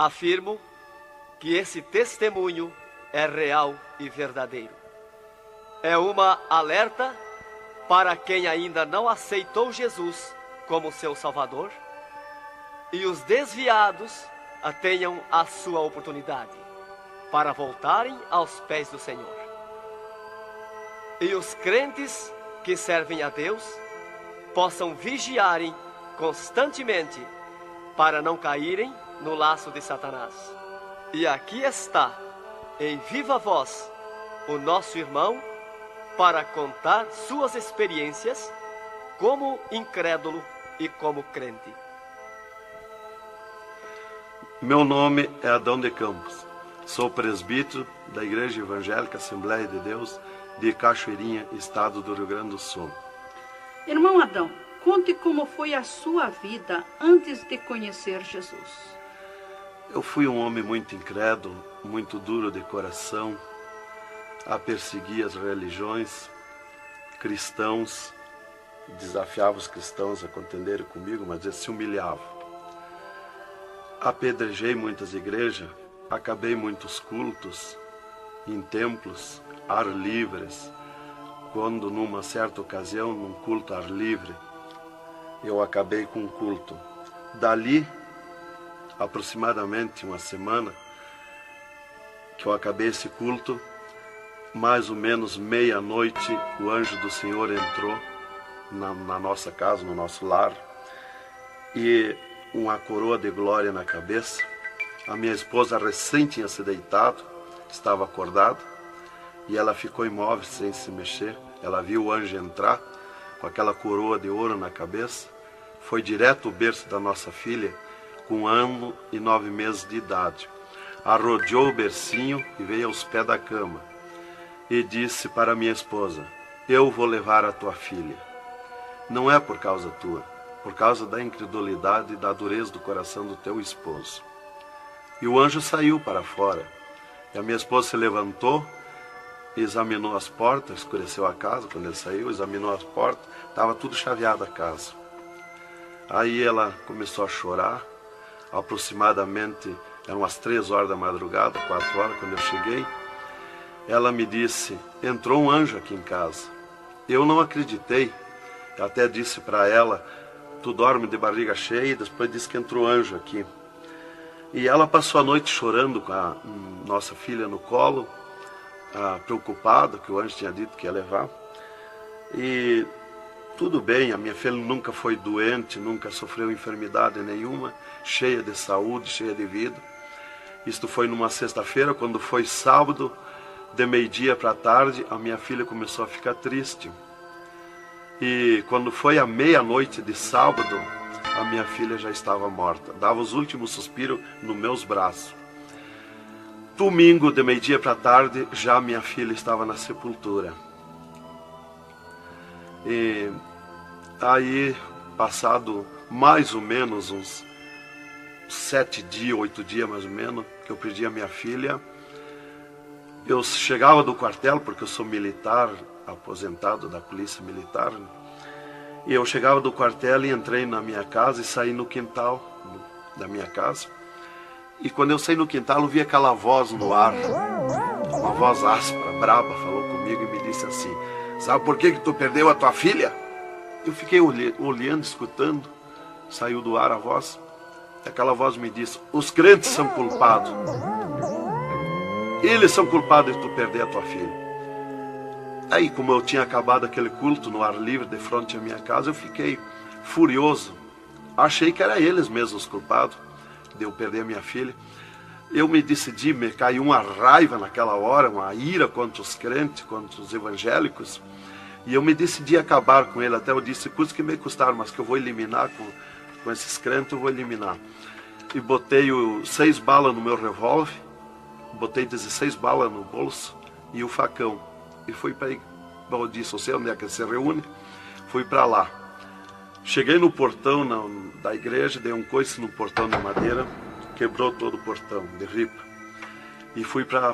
Afirmo que esse testemunho é real e verdadeiro. É uma alerta para quem ainda não aceitou Jesus como seu Salvador, e os desviados tenham a sua oportunidade para voltarem aos pés do Senhor. E os crentes que servem a Deus possam vigiarem constantemente para não caírem no laço de Satanás. E aqui está, em viva voz, o nosso irmão para contar suas experiências como incrédulo e como crente. Meu nome é Adão de Campos. Sou presbítero da Igreja Evangélica Assembleia de Deus de Cachoeirinha, estado do Rio Grande do Sul. Irmão Adão, conte como foi a sua vida antes de conhecer Jesus. Eu fui um homem muito incrédulo, muito duro de coração, a perseguir as religiões, cristãos, desafiava os cristãos a contenderem comigo, mas eles se humilhavam. Apedrejei muitas igrejas, acabei muitos cultos em templos, ar livres, quando numa certa ocasião, num culto ar livre, eu acabei com um culto. Dali, aproximadamente uma semana, que eu acabei esse culto, mais ou menos meia-noite, o anjo do Senhor entrou na nossa casa, no nosso lar, e uma coroa de glória na cabeça. A minha esposa recém tinha se deitado, estava acordada, e ela ficou imóvel, sem se mexer. Ela viu o anjo entrar com aquela coroa de ouro na cabeça, foi direto ao berço da nossa filha, com 1 ano e 9 meses de idade. Arrodeou o bercinho e veio aos pés da cama, e disse para minha esposa: eu vou levar a tua filha. Não é por causa tua, por causa da incredulidade e da dureza do coração do teu esposo. E o anjo saiu para fora. E a minha esposa se levantou, examinou as portas, escureceu a casa quando ele saiu, examinou as portas, estava tudo chaveado a casa. Aí ela começou a chorar, aproximadamente, eram as 3 horas da madrugada, 4 horas, quando eu cheguei. Ela me disse: entrou um anjo aqui em casa. Eu não acreditei, eu até disse para ela: tu dorme de barriga cheia, e depois disse que entrou anjo aqui. E ela passou a noite chorando com a nossa filha no colo, preocupada, que o anjo tinha dito que ia levar. E tudo bem, a minha filha nunca foi doente, nunca sofreu enfermidade nenhuma, cheia de saúde, cheia de vida. Isto foi numa sexta-feira. Quando foi sábado, de meio-dia para a tarde, a minha filha começou a ficar triste. E quando foi à meia-noite de sábado, a minha filha já estava morta. Dava os últimos suspiros nos meus braços. Domingo, de meio-dia para a tarde, já minha filha estava na sepultura. E aí, passado mais ou menos uns 7 dias, 8 dias mais ou menos, que eu perdi a minha filha, eu chegava do quartel, porque eu sou militar, aposentado da polícia militar, e eu chegava do quartel e entrei na minha casa e saí no quintal da minha casa. E quando eu saí no quintal, eu vi aquela voz no ar, uma voz áspera, braba, falou comigo e me disse assim: sabe por que tu perdeu a tua filha? Eu fiquei olhando, escutando, saiu do ar a voz, e aquela voz me disse: os crentes são culpados. Eles são culpados de tu perder a tua filha. Aí, como eu tinha acabado aquele culto no ar livre, de frente à minha casa, eu fiquei furioso. Achei que eram eles mesmos os culpados de eu perder a minha filha. Eu me decidi, me caiu uma raiva naquela hora, uma ira contra os crentes, contra os evangélicos. E eu me decidi acabar com ele. Até eu disse: custa que me custar, mas que eu vou eliminar com esses crentes, eu vou eliminar. E botei 6 balas no meu revólver, botei 16 balas no bolso e o facão. E fui para, eu disse: eu sei onde é que se reúne. Fui para lá. Cheguei no portão da igreja, dei um coice no portão de madeira, quebrou todo o portão de ripa. E fui para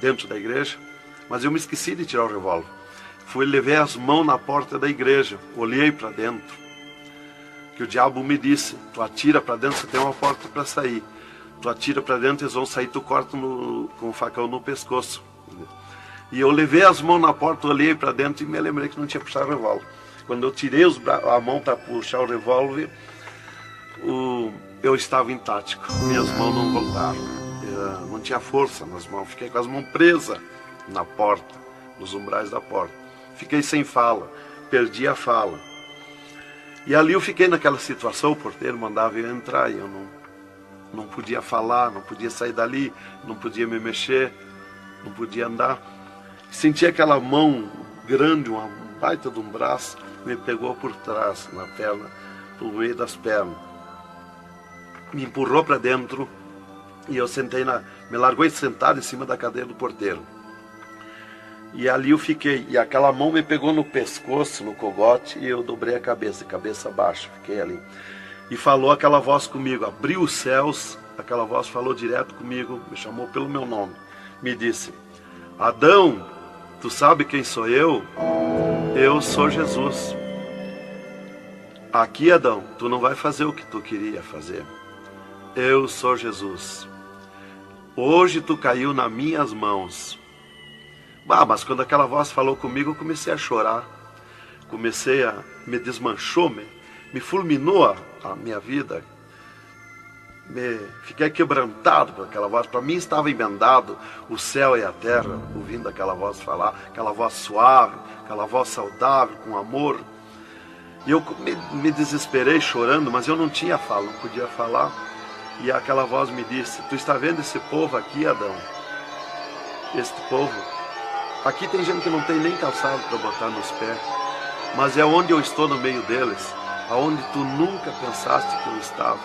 dentro da igreja, mas eu me esqueci de tirar o revólver. Levei as mãos na porta da igreja, olhei para dentro. Que o diabo me disse: tu atira para dentro, você tem uma porta para sair. tu atira para dentro, eles vão sair, tu corta com o facão no pescoço. E eu levei as mãos na porta, olhei para dentro e me lembrei que não tinha puxado o revólver. Quando eu tirei a mão para puxar o revólver, eu estava intático, minhas mãos não voltaram, não tinha força nas mãos, fiquei com as mãos presas na porta, nos umbrais da porta. Fiquei sem fala, perdi a fala. E ali eu fiquei naquela situação, o porteiro mandava eu entrar e eu não podia falar, não podia sair dali, não podia me mexer, não podia andar. Senti aquela mão grande, uma baita de um braço, me pegou por trás, na perna, pelo meio das pernas. Me empurrou para dentro e eu me largou sentado em cima da cadeira do porteiro. E ali eu fiquei, e aquela mão me pegou no pescoço, no cogote, e eu dobrei a cabeça, de cabeça baixa, fiquei ali. E falou aquela voz comigo, abriu os céus, aquela voz falou direto comigo, me chamou pelo meu nome, me disse: Adão, tu sabe quem sou eu? Eu sou Jesus. Aqui, Adão, tu não vai fazer o que tu queria fazer. Eu sou Jesus. Hoje tu caiu nas minhas mãos. Mas quando aquela voz falou comigo, eu comecei a chorar. Me desmanchou, me fulminou a minha vida. Fiquei quebrantado por aquela voz. Para mim estava emendado o céu e a terra, ouvindo aquela voz falar, aquela voz suave, aquela voz saudável, com amor. E eu me desesperei chorando, mas eu não tinha fala, não podia falar. E aquela voz me disse: tu está vendo esse povo aqui, Adão? Este povo, aqui tem gente que não tem nem calçado para botar nos pés, mas é onde eu estou no meio deles, aonde tu nunca pensaste que eu estava,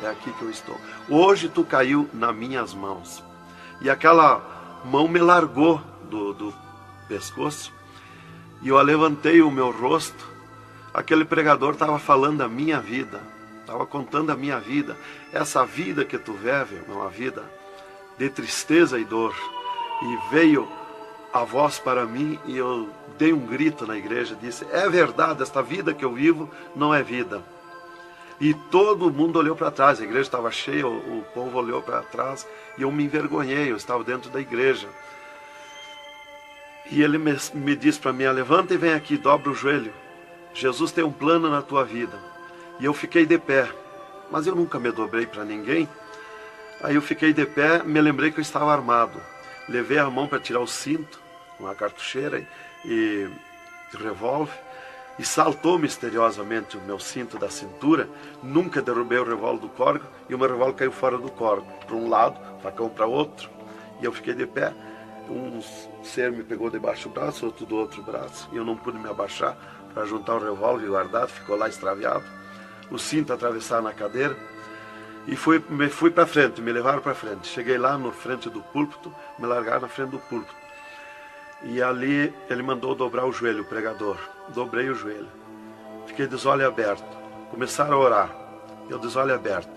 é aqui que eu estou. Hoje tu caiu nas minhas mãos. E aquela mão me largou do pescoço, e eu levantei o meu rosto. Aquele pregador estava falando da minha vida, estava contando a minha vida. Essa vida que tu vive é uma vida de tristeza e dor. E veio a voz para mim e eu dei um grito na igreja, disse: é verdade, esta vida que eu vivo não é vida. E todo mundo olhou para trás, a igreja estava cheia, o povo olhou para trás e eu me envergonhei, eu estava dentro da igreja. E ele me disse para mim: levanta e vem aqui, dobra o joelho. Jesus tem um plano na tua vida. E eu fiquei de pé, mas eu nunca me dobrei para ninguém. Aí eu fiquei de pé, me lembrei que eu estava armado. Levei a mão para tirar o cinto, uma cartucheira e revólver, e saltou misteriosamente o meu cinto da cintura. Nunca derrubei o revólver do córrego, e o meu revólver caiu fora do córrego, para um lado, facão para outro, e eu fiquei de pé. Um ser me pegou debaixo do braço, outro do outro braço, e eu não pude me abaixar para juntar o revólver guardado, ficou lá extraviado. O cinto atravessar na cadeira, e fui para frente, me levaram para frente. Cheguei lá na frente do púlpito, me largaram na frente do púlpito. E ali ele mandou dobrar o joelho, o pregador. Dobrei o joelho. Fiquei de olho aberto. Começaram a orar. Eu de olho aberto.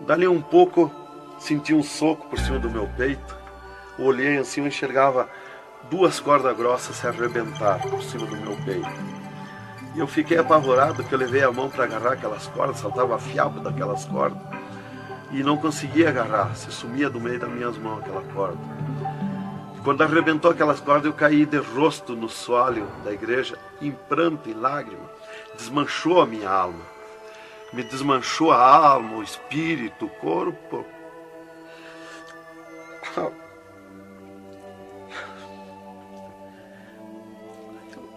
Dali um pouco, senti um soco por cima do meu peito. Olhei assim, eu enxergava 2 cordas grossas se arrebentar por cima do meu peito. E eu fiquei apavorado, que eu levei a mão para agarrar aquelas cordas, saltava fiapo daquelas cordas. E não conseguia agarrar, se sumia do meio das minhas mãos aquela corda. Quando arrebentou aquelas cordas, eu caí de rosto no soalho da igreja, em pranto, em lágrima. Desmanchou a minha alma. Me desmanchou a alma, o espírito, o corpo.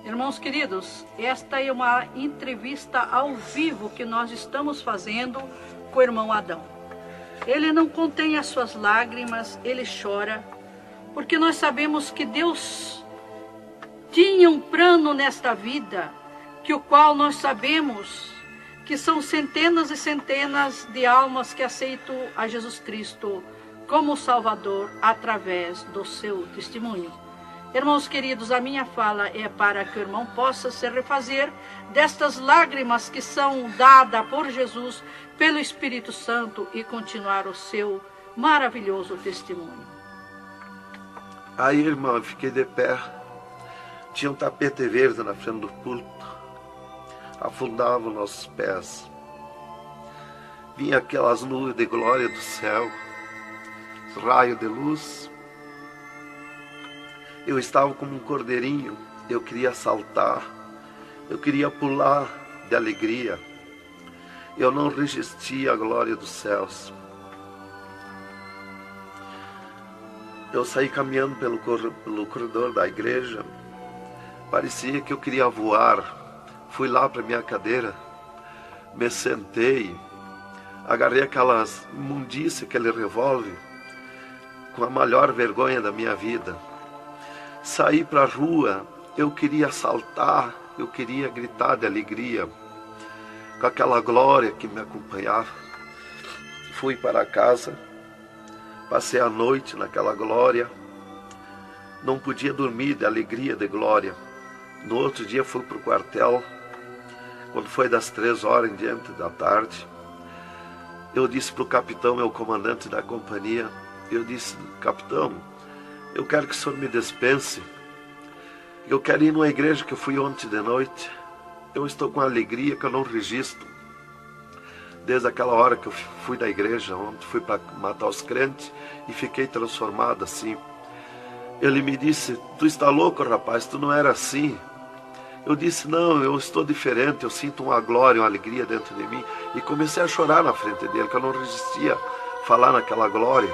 Irmãos queridos, esta é uma entrevista ao vivo que nós estamos fazendo com o irmão Adão. Ele não contém as suas lágrimas, ele chora, porque nós sabemos que Deus tinha um plano nesta vida, que o qual nós sabemos que são centenas e centenas de almas que aceitam a Jesus Cristo como Salvador através do seu testemunho. Irmãos queridos, a minha fala é para que o irmão possa se refazer destas lágrimas que são dadas por Jesus, pelo Espírito Santo, e continuar o seu maravilhoso testemunho. Aí, irmão, eu fiquei de pé. Tinha um tapete verde na frente do púlpito. Afundava os nossos pés. Vinha aquelas nuvens de glória do céu. raio de luz. Eu estava como um cordeirinho, eu queria saltar, eu queria pular de alegria. Eu não resistia à glória dos céus. Eu saí caminhando pelo corredor da igreja, parecia que eu queria voar. Fui lá para minha cadeira, me sentei, agarrei aquelas imundícias, aquele revólver, com a maior vergonha da minha vida. Saí para a rua, eu queria saltar, eu queria gritar de alegria, com aquela glória que me acompanhava. Fui para casa, passei a noite naquela glória, não podia dormir de alegria, de glória. No outro dia fui para o quartel, quando foi das 3 horas em diante da tarde, eu disse para o capitão, meu comandante da companhia, eu disse: capitão, eu quero que o senhor me dispense, eu quero ir numa igreja que eu fui ontem de noite, eu estou com alegria que eu não registro. Desde aquela hora que eu fui da igreja, ontem fui para matar os crentes e fiquei transformado assim. Ele me disse: tu está louco, rapaz, tu não era assim. Eu disse: não, eu estou diferente, eu sinto uma glória, uma alegria dentro de mim. E comecei a chorar na frente dele, que eu não resistia a falar naquela glória.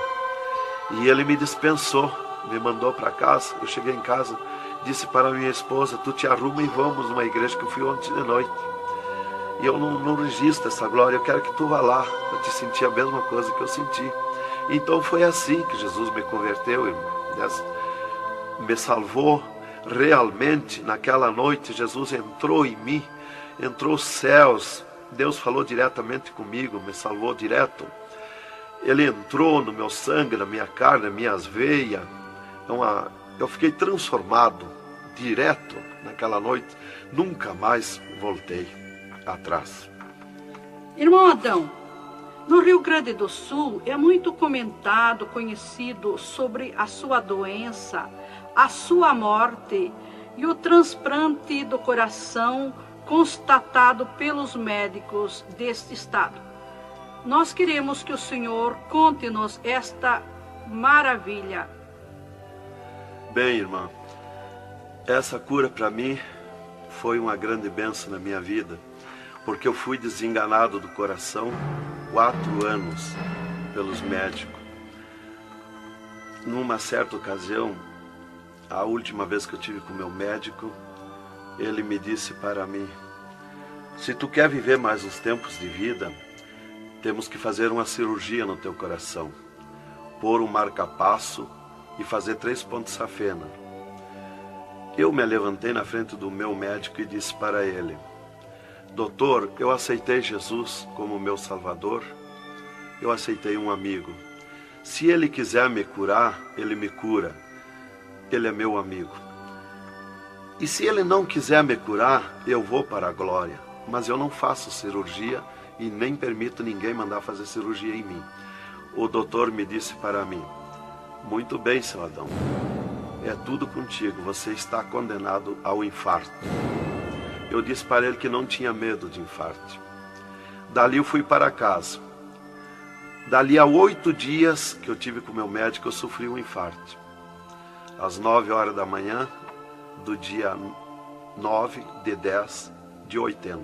E ele me dispensou, me mandou para casa. Eu cheguei em casa, disse para minha esposa: tu te arruma e vamos numa igreja que eu fui ontem de noite. E eu não registro essa glória, eu quero que tu vá lá, para te sentir a mesma coisa que eu senti. Então foi assim que Jesus me converteu, me salvou. Realmente, naquela noite, Jesus entrou em mim, entrou os céus, Deus falou diretamente comigo, me salvou direto. Ele entrou no meu sangue, na minha carne, nas minhas veias. Eu fiquei transformado, direto, naquela noite. Nunca mais voltei atrás. Irmão Adão, no Rio Grande do Sul é muito comentado, conhecido sobre a sua doença, a sua morte e o transplante do coração constatado pelos médicos deste estado. Nós queremos que o Senhor conte-nos esta maravilha. Bem, irmã, essa cura para mim foi uma grande bênção na minha vida, porque eu fui desenganado do coração 4 anos pelos médicos. Numa certa ocasião, a última vez que eu tive com o meu médico, ele me disse para mim: se tu quer viver mais uns tempos de vida, temos que fazer uma cirurgia no teu coração, pôr um marca-passo e fazer 3 pontos safena. Eu me levantei na frente do meu médico e disse para ele: doutor, eu aceitei Jesus como meu salvador, eu aceitei um amigo. Se ele quiser me curar, ele me cura. Ele é meu amigo. E se ele não quiser me curar, eu vou para a glória. Mas eu não faço cirurgia e nem permito ninguém mandar fazer cirurgia em mim. O doutor me disse para mim: muito bem, seu Adão, é tudo contigo, você está condenado ao infarto. Eu disse para ele que não tinha medo de infarto. Dali eu fui para casa. Dali a 8 dias que eu tive com o meu médico, eu sofri um infarto. Às 9 horas da manhã do dia 9 de 10 de 80.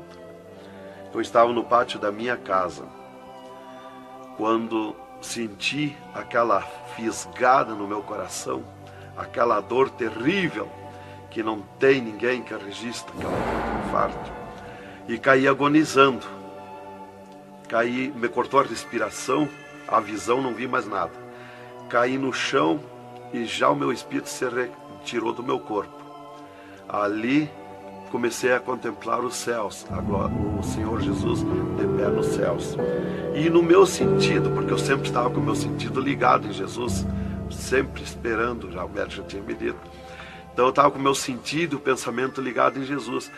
Eu estava no pátio da minha casa, quando senti aquela fisgada no meu coração, aquela dor terrível, que não tem ninguém que registre aquela dor do infarto, e caí agonizando. Caí, me cortou a respiração, a visão, não vi mais nada. Caí no chão e já o meu espírito se retirou do meu corpo. Ali comecei a contemplar os céus, o Senhor Jesus de pé nos céus. E no meu sentido, porque eu sempre estava com o meu sentido ligado em Jesus, sempre esperando, já o médico já tinha me dito. Então eu estava com o meu sentido, o pensamento ligado em Jesus.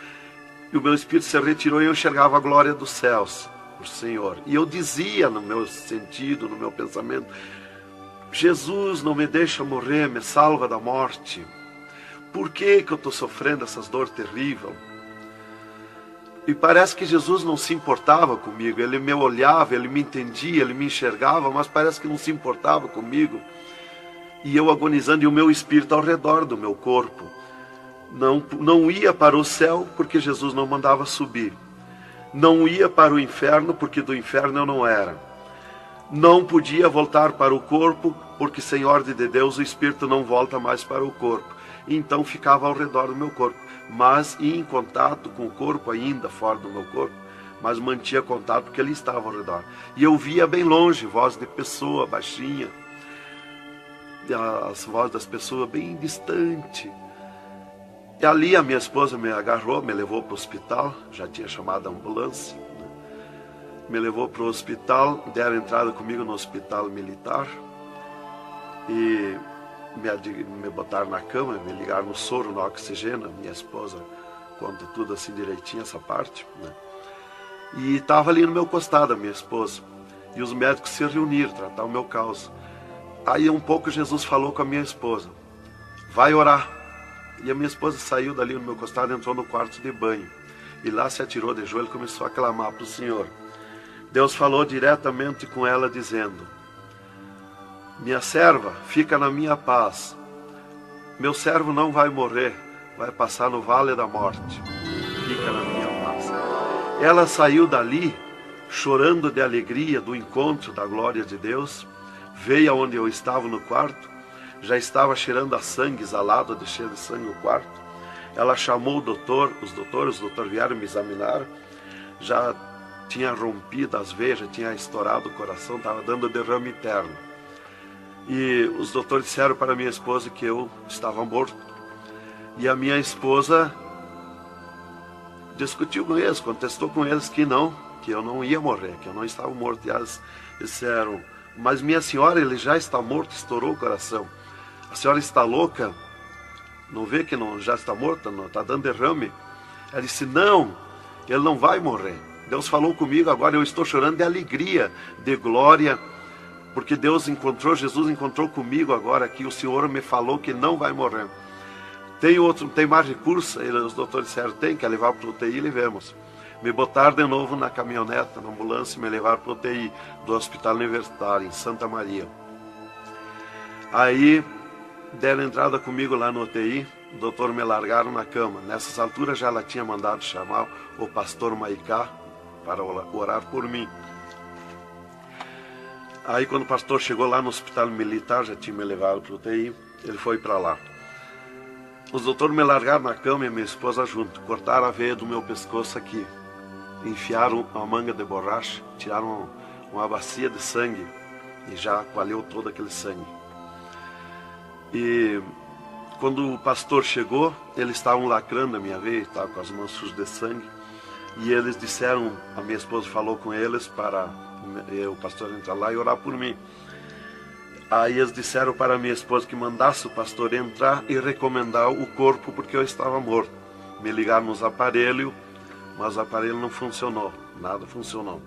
E o meu espírito se retirou e eu enxergava a glória dos céus, o Senhor. E eu dizia no meu sentido, no meu pensamento: Jesus, não me deixa morrer, me salva da morte. Por que eu estou sofrendo essas dores terríveis? E parece que Jesus não se importava comigo. Ele me olhava, ele me entendia, ele me enxergava, mas parece que não se importava comigo. E eu agonizando, e o meu espírito ao redor do meu corpo. Não ia para o céu, porque Jesus não mandava subir. Não ia para o inferno, porque do inferno eu não era. Não podia voltar para o corpo, porque sem ordem de Deus o espírito não volta mais para o corpo. Então ficava ao redor do meu corpo, mas ia em contato com o corpo ainda, fora do meu corpo, mas mantinha contato porque ele estava ao redor. E eu via bem longe, voz de pessoa, baixinha, as vozes das pessoas bem distante. E ali a minha esposa me agarrou, me levou para o hospital, já tinha chamado a ambulância, né? Me levou para o hospital, deram entrada comigo no hospital militar e me botaram na cama, me ligaram no soro, no oxigênio. Minha esposa conta tudo assim direitinho, essa parte, né? E estava ali no meu costado a minha esposa, e os médicos se reuniram, tratar o meu caso. Aí um pouco Jesus falou com a minha esposa, vai orar. E a minha esposa saiu dali no meu costado, entrou no quarto de banho. E lá se atirou de joelho e começou a clamar para o Senhor. Deus falou diretamente com ela, dizendo, minha serva, fica na minha paz. Meu servo não vai morrer, vai passar no vale da morte. Fica na minha paz. Ela saiu dali, chorando de alegria do encontro da glória de Deus. Veio aonde eu estava no quarto. Já estava cheirando a sangue, exalado, de cheiro de sangue no quarto. Ela chamou o doutor, os doutores vieram me examinar. Já tinha rompido as veias, já tinha estourado o coração, estava dando derrame interno. E os doutores disseram para minha esposa que eu estava morto. E a minha esposa discutiu com eles, contestou com eles que eu não ia morrer, que eu não estava morto. E eles disseram, mas minha senhora, ele já está morto, estourou o coração. A senhora está louca? Não vê que não, já está morta? Não está dando derrame? Ela disse, não, ele não vai morrer. Deus falou comigo agora, eu estou chorando de alegria, de glória, porque Jesus encontrou comigo agora aqui, o Senhor me falou que não vai morrer. Tem mais recurso? Os doutores disseram, tem que levar para o UTI, levemos. Me botaram de novo na caminhonete, na ambulância, e me levaram para o UTI do Hospital Universitário, em Santa Maria. Aí deram entrada comigo lá no UTI, o doutor me largaram na cama. Nessas alturas já ela tinha mandado chamar o pastor Maicá para orar por mim. Aí quando o pastor chegou lá no hospital militar, já tinha me levado para o UTI, ele foi para lá. Os doutores me largaram na cama e minha esposa junto, cortaram a veia do meu pescoço aqui, enfiaram uma manga de borracha, tiraram uma bacia de sangue e já coalhou todo aquele sangue. E quando o pastor chegou, eles estavam lacrando a minha veia, estavam com as mãos sujas de sangue. E eles disseram, a minha esposa falou com eles para o pastor entrar lá e orar por mim. Aí eles disseram para a minha esposa que mandasse o pastor entrar e recomendar o corpo, porque eu estava morto. Me ligaram nos aparelhos, mas o aparelho não funcionou, nada funcionou.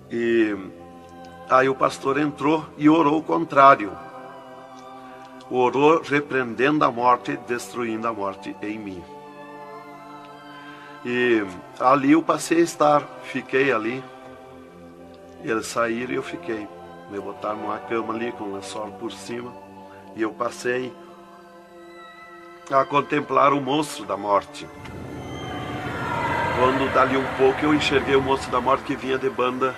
E aí o pastor entrou e orou o contrário. Orou repreendendo a morte, destruindo a morte em mim. E ali eu passei a estar, fiquei ali. Eles saíram e eu fiquei. Me botaram numa cama ali com um lençol por cima. E eu passei a contemplar o monstro da morte. Quando dali um pouco eu enxerguei o monstro da morte que vinha de Banda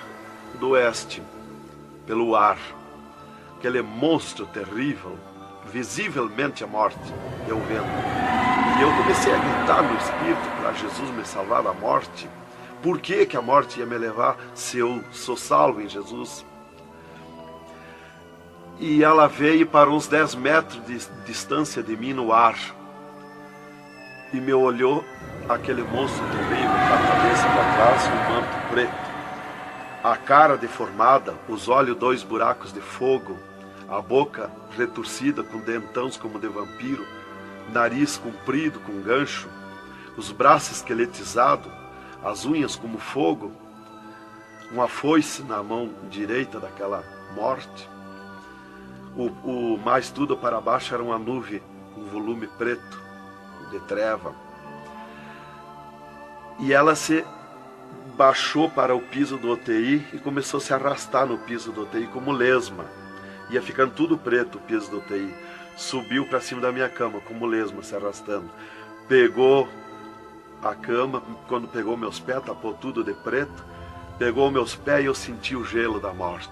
do Oeste, pelo ar. Aquele monstro terrível, visivelmente a morte, eu vendo. E eu comecei a gritar no espírito para Jesus me salvar da morte. Por que a morte ia me levar se eu sou salvo em Jesus? E ela veio para uns 10 metros de distância de mim no ar. E me olhou, aquele monstro terrível, com a cabeça para trás, um manto preto. A cara deformada, os olhos 2 buracos de fogo, a boca retorcida com dentões como de vampiro, nariz comprido com gancho, os braços esqueletizados, as unhas como fogo, uma foice na mão direita daquela morte. O mais tudo para baixo era uma nuvem, um volume preto, de treva. E ela se baixou para o piso do UTI e começou a se arrastar no piso do UTI como lesma. Ia ficando tudo preto o piso do UTI. Subiu para cima da minha cama como lesma, se arrastando. Pegou a cama, quando pegou meus pés, tapou tudo de preto. Pegou meus pés e eu senti o gelo da morte.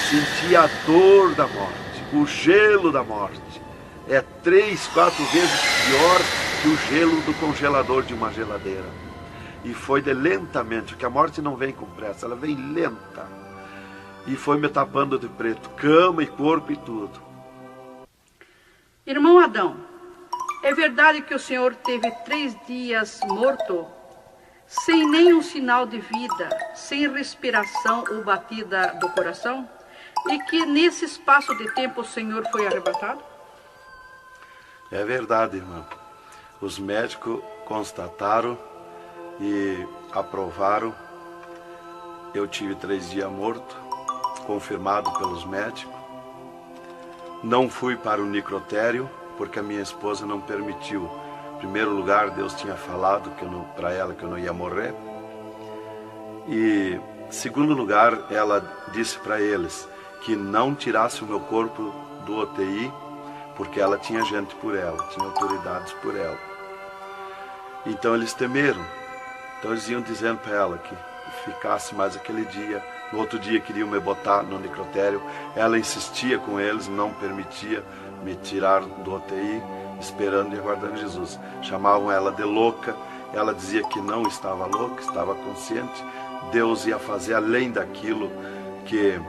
Senti a dor da morte, o gelo da morte. É 3, 4 vezes pior que o gelo do congelador de uma geladeira. E foi de lentamente, porque a morte não vem com pressa, ela vem lenta. E foi me tapando de preto, cama e corpo e tudo. Irmão Adão, é verdade que o senhor teve 3 dias morto, sem nenhum sinal de vida, sem respiração ou batida do coração? E que nesse espaço de tempo o senhor foi arrebatado? É verdade, irmão. Os médicos constataram e aprovaram. Eu tive 3 dias morto, confirmado pelos médicos. Não fui para o necrotério, porque a minha esposa não permitiu. Em primeiro lugar, Deus tinha falado para ela que eu não ia morrer. E, em segundo lugar, ela disse para eles que não tirasse o meu corpo do UTI, porque ela tinha gente por ela, tinha autoridades por ela. Então eles temeram. Então eles iam dizendo para ela que ficasse mais aquele dia. No outro dia queriam me botar no necrotério. Ela insistia com eles, não permitia me tirar do UTI, esperando e aguardando Jesus. Chamavam ela de louca. Ela dizia que não estava louca, estava consciente. Deus ia fazer além daquilo que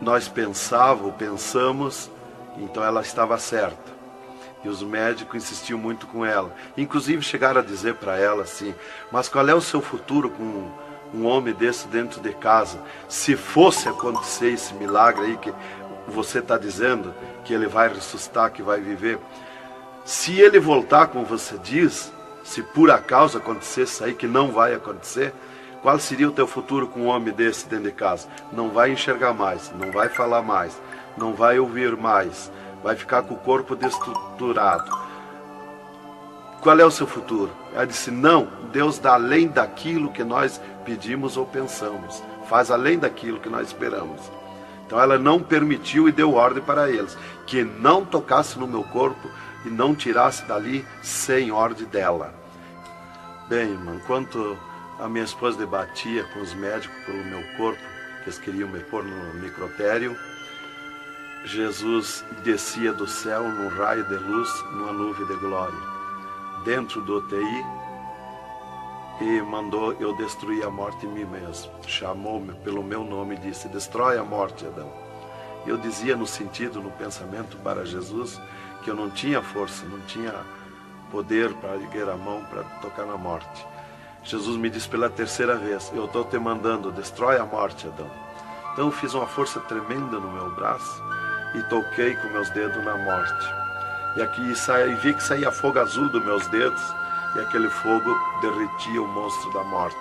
nós pensamos. Então ela estava certa. E os médicos insistiam muito com ela. Inclusive chegaram a dizer para ela assim: mas qual é o seu futuro com um homem desse dentro de casa? Se fosse acontecer esse milagre aí que você está dizendo, que ele vai ressuscitar, que vai viver. Se ele voltar, como você diz, se por acaso acontecesse isso aí, que não vai acontecer, qual seria o teu futuro com um homem desse dentro de casa? Não vai enxergar mais, não vai falar mais, não vai ouvir mais, vai ficar com o corpo destruturado. Qual é o seu futuro? Ela disse: não, Deus dá além daquilo que nós pedimos ou pensamos, faz além daquilo que nós esperamos. Então ela não permitiu e deu ordem para eles que não tocasse no meu corpo e não tirasse dali sem ordem dela. Bem, irmão, enquanto a minha esposa debatia com os médicos pelo meu corpo, que eles queriam me pôr no necrotério, Jesus descia do céu num raio de luz, numa nuvem de glória, dentro do UTI, e mandou eu destruir a morte em mim mesmo. Chamou-me pelo meu nome e disse: destrói a morte, Adão. Eu dizia no sentido, no pensamento para Jesus, que eu não tinha força, não tinha poder para erguer a mão para tocar na morte. Jesus me disse pela 3ª vez: eu estou te mandando, destrói a morte, Adão. Então eu fiz uma força tremenda no meu braço e toquei com meus dedos na morte. E aqui vi que saía fogo azul dos meus dedos, e aquele fogo derretia o monstro da morte.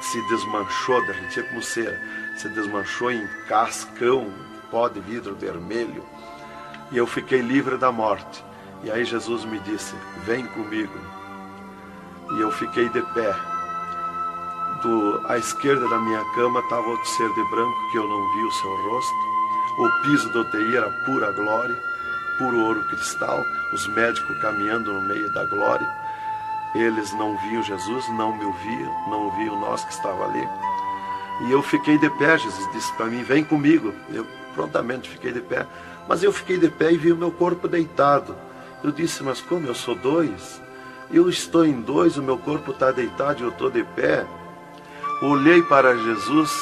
Se desmanchou, derretia como cera, se desmanchou em cascão, pó de vidro vermelho, e eu fiquei livre da morte. E aí Jesus me disse: vem comigo. E eu fiquei de pé. À esquerda da minha cama estava outro ser de branco, que eu não vi o seu rosto. O piso do UTI era pura glória, puro ouro cristal, os médicos caminhando no meio da glória. Eles não viam Jesus, não me ouviam, não ouviam nós que estava ali. E eu fiquei de pé. Jesus disse para mim: vem comigo. Eu prontamente fiquei de pé. Mas eu fiquei de pé e vi o meu corpo deitado. Eu disse: mas como eu sou 2? Eu estou em 2, o meu corpo está deitado e eu estou de pé. Olhei para Jesus,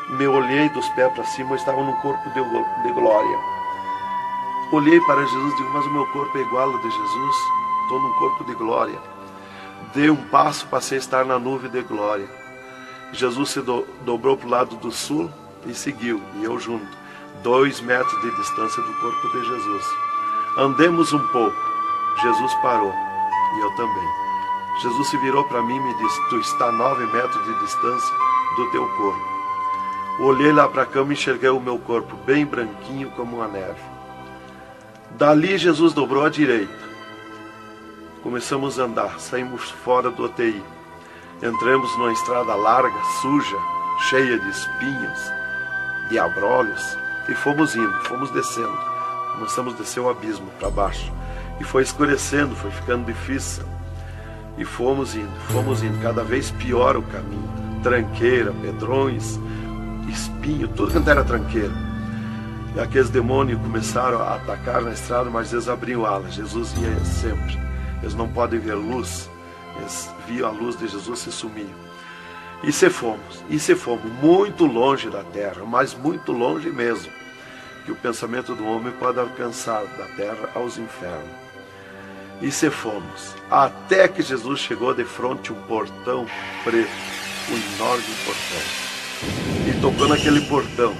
me olhei dos pés para cima, eu estava num corpo de glória. Olhei para Jesus e digo: mas o meu corpo é igual ao de Jesus, estou num corpo de glória. Dei um passo, passei a estar na nuvem de glória. Jesus se dobrou para o lado do sul e seguiu, e eu junto, 2 metros de distância do corpo de Jesus. Andemos um pouco, Jesus parou, e eu também. Jesus se virou para mim e me disse: tu está a 9 metros de distância do teu corpo. Olhei lá para a cama e enxerguei o meu corpo bem branquinho como uma neve. Dali Jesus dobrou à direita. Começamos a andar, saímos fora do UTI. Entramos numa estrada larga, suja, cheia de espinhos, de abrolhos, e fomos indo, fomos descendo. Começamos a descer o abismo para baixo. E foi escurecendo, foi ficando difícil. E fomos indo, cada vez pior o caminho. Tranqueira, pedrões, espinho, tudo quanto era tranqueira. E aqueles demônios começaram a atacar na estrada, mas eles abriam alas. Jesus ia sempre. Eles não podem ver luz. Eles viam a luz de Jesus e se sumiam. E se fomos muito longe da terra, mas muito longe mesmo, que o pensamento do homem pode alcançar da terra aos infernos. E se fomos, até que Jesus chegou de frente a um portão preto, um enorme portão. E tocou naquele portão.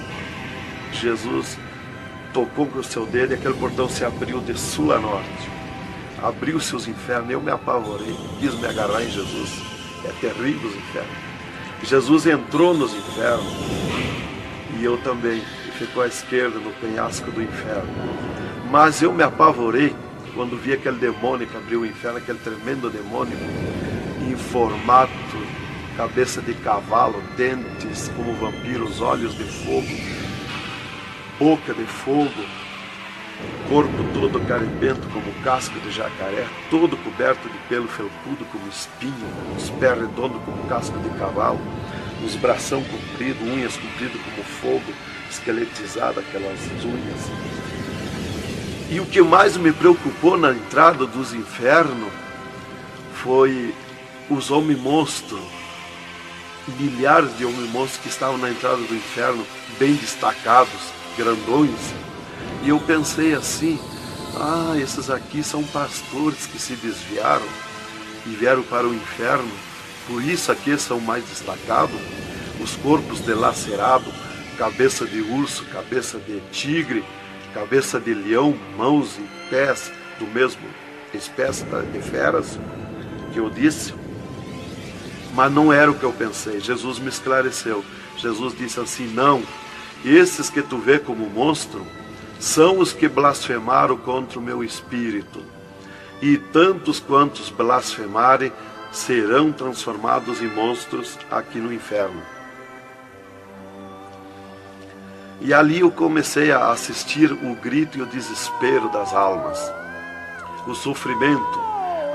Jesus tocou com o seu dedo e aquele portão se abriu de sul a norte. Abriu-se os infernos, eu me apavorei, quis me agarrar em Jesus. É terrível os infernos. Jesus entrou nos infernos e eu também. Ficou à esquerda no penhasco do inferno. Mas eu me apavorei quando vi aquele demônio que abriu o inferno, aquele tremendo demônio, em formato, cabeça de cavalo, dentes como vampiros, olhos de fogo, boca de fogo, corpo todo carimbento como casco de jacaré, todo coberto de pelo felpudo como espinho, os pés redondos como casco de cavalo, os bração compridos, unhas compridas como fogo, esqueletizado aquelas unhas. E o que mais me preocupou na entrada dos infernos foi os homens-monstros, milhares de homens-monstros que estavam na entrada do inferno, bem destacados, grandões. E eu pensei assim, esses aqui são pastores que se desviaram e vieram para o inferno, por isso aqui são mais destacados, os corpos dilacerados, cabeça de urso, cabeça de tigre, cabeça de leão, mãos e pés do mesmo espécie de feras que eu disse. Mas não era o que eu pensei. Jesus me esclareceu. Jesus disse assim, não, esses que tu vê como monstro são os que blasfemaram contra o meu espírito. E tantos quantos blasfemarem serão transformados em monstros aqui no inferno. E ali eu comecei a assistir o grito e o desespero das almas. O sofrimento,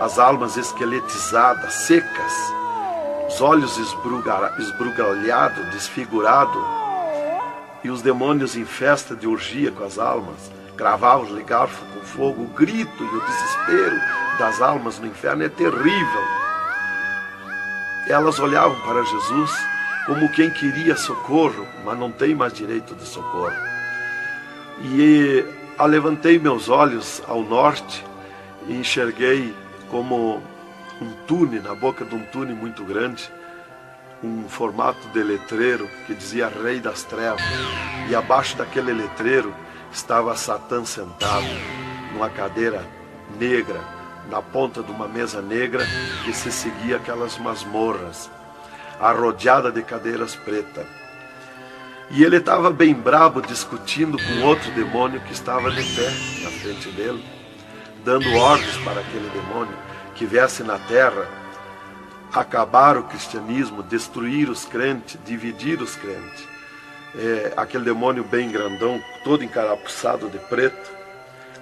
as almas esqueletizadas, secas, os olhos esbugalhados, desfigurados, e os demônios em festa de orgia com as almas, cravavam de garfo com fogo, o grito e o desespero das almas no inferno é terrível. Elas olhavam para Jesus como quem queria socorro, mas não tem mais direito de socorro. E levantei meus olhos ao norte e enxerguei como um túnel, na boca de um túnel muito grande, um formato de letreiro que dizia Rei das Trevas. E abaixo daquele letreiro estava Satã sentado numa cadeira negra, na ponta de uma mesa negra que se seguia aquelas masmorras, arrodeada de cadeiras pretas. E ele estava bem brabo discutindo com outro demônio que estava de pé na frente dele, dando ordens para aquele demônio que viesse na terra acabar o cristianismo, destruir os crentes, dividir os crentes. Aquele demônio bem grandão, todo encarapuçado de preto,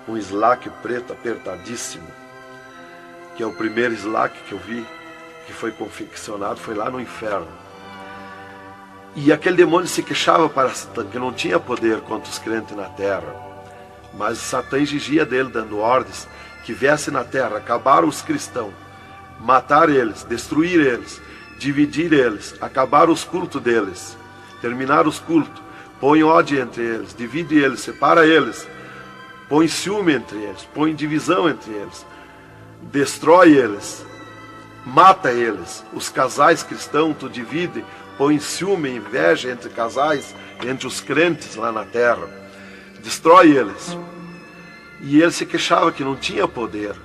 um slack preto apertadíssimo, que é o primeiro slack que eu vi, que foi confeccionado, foi lá no inferno. E aquele demônio se queixava para Satã, que não tinha poder contra os crentes na terra. Mas Satã exigia dele, dando ordens, que viesse na terra, acabar os cristãos, matar eles, destruir eles, dividir eles, acabar os cultos deles, terminar os cultos, põe ódio entre eles, divide eles, separa eles, põe ciúme entre eles, põe divisão entre eles, destrói eles, mata eles. Os casais cristãos tu divide, põe ciúme e inveja entre casais, entre os crentes lá na terra, destrói eles. E ele se queixava que não tinha poder,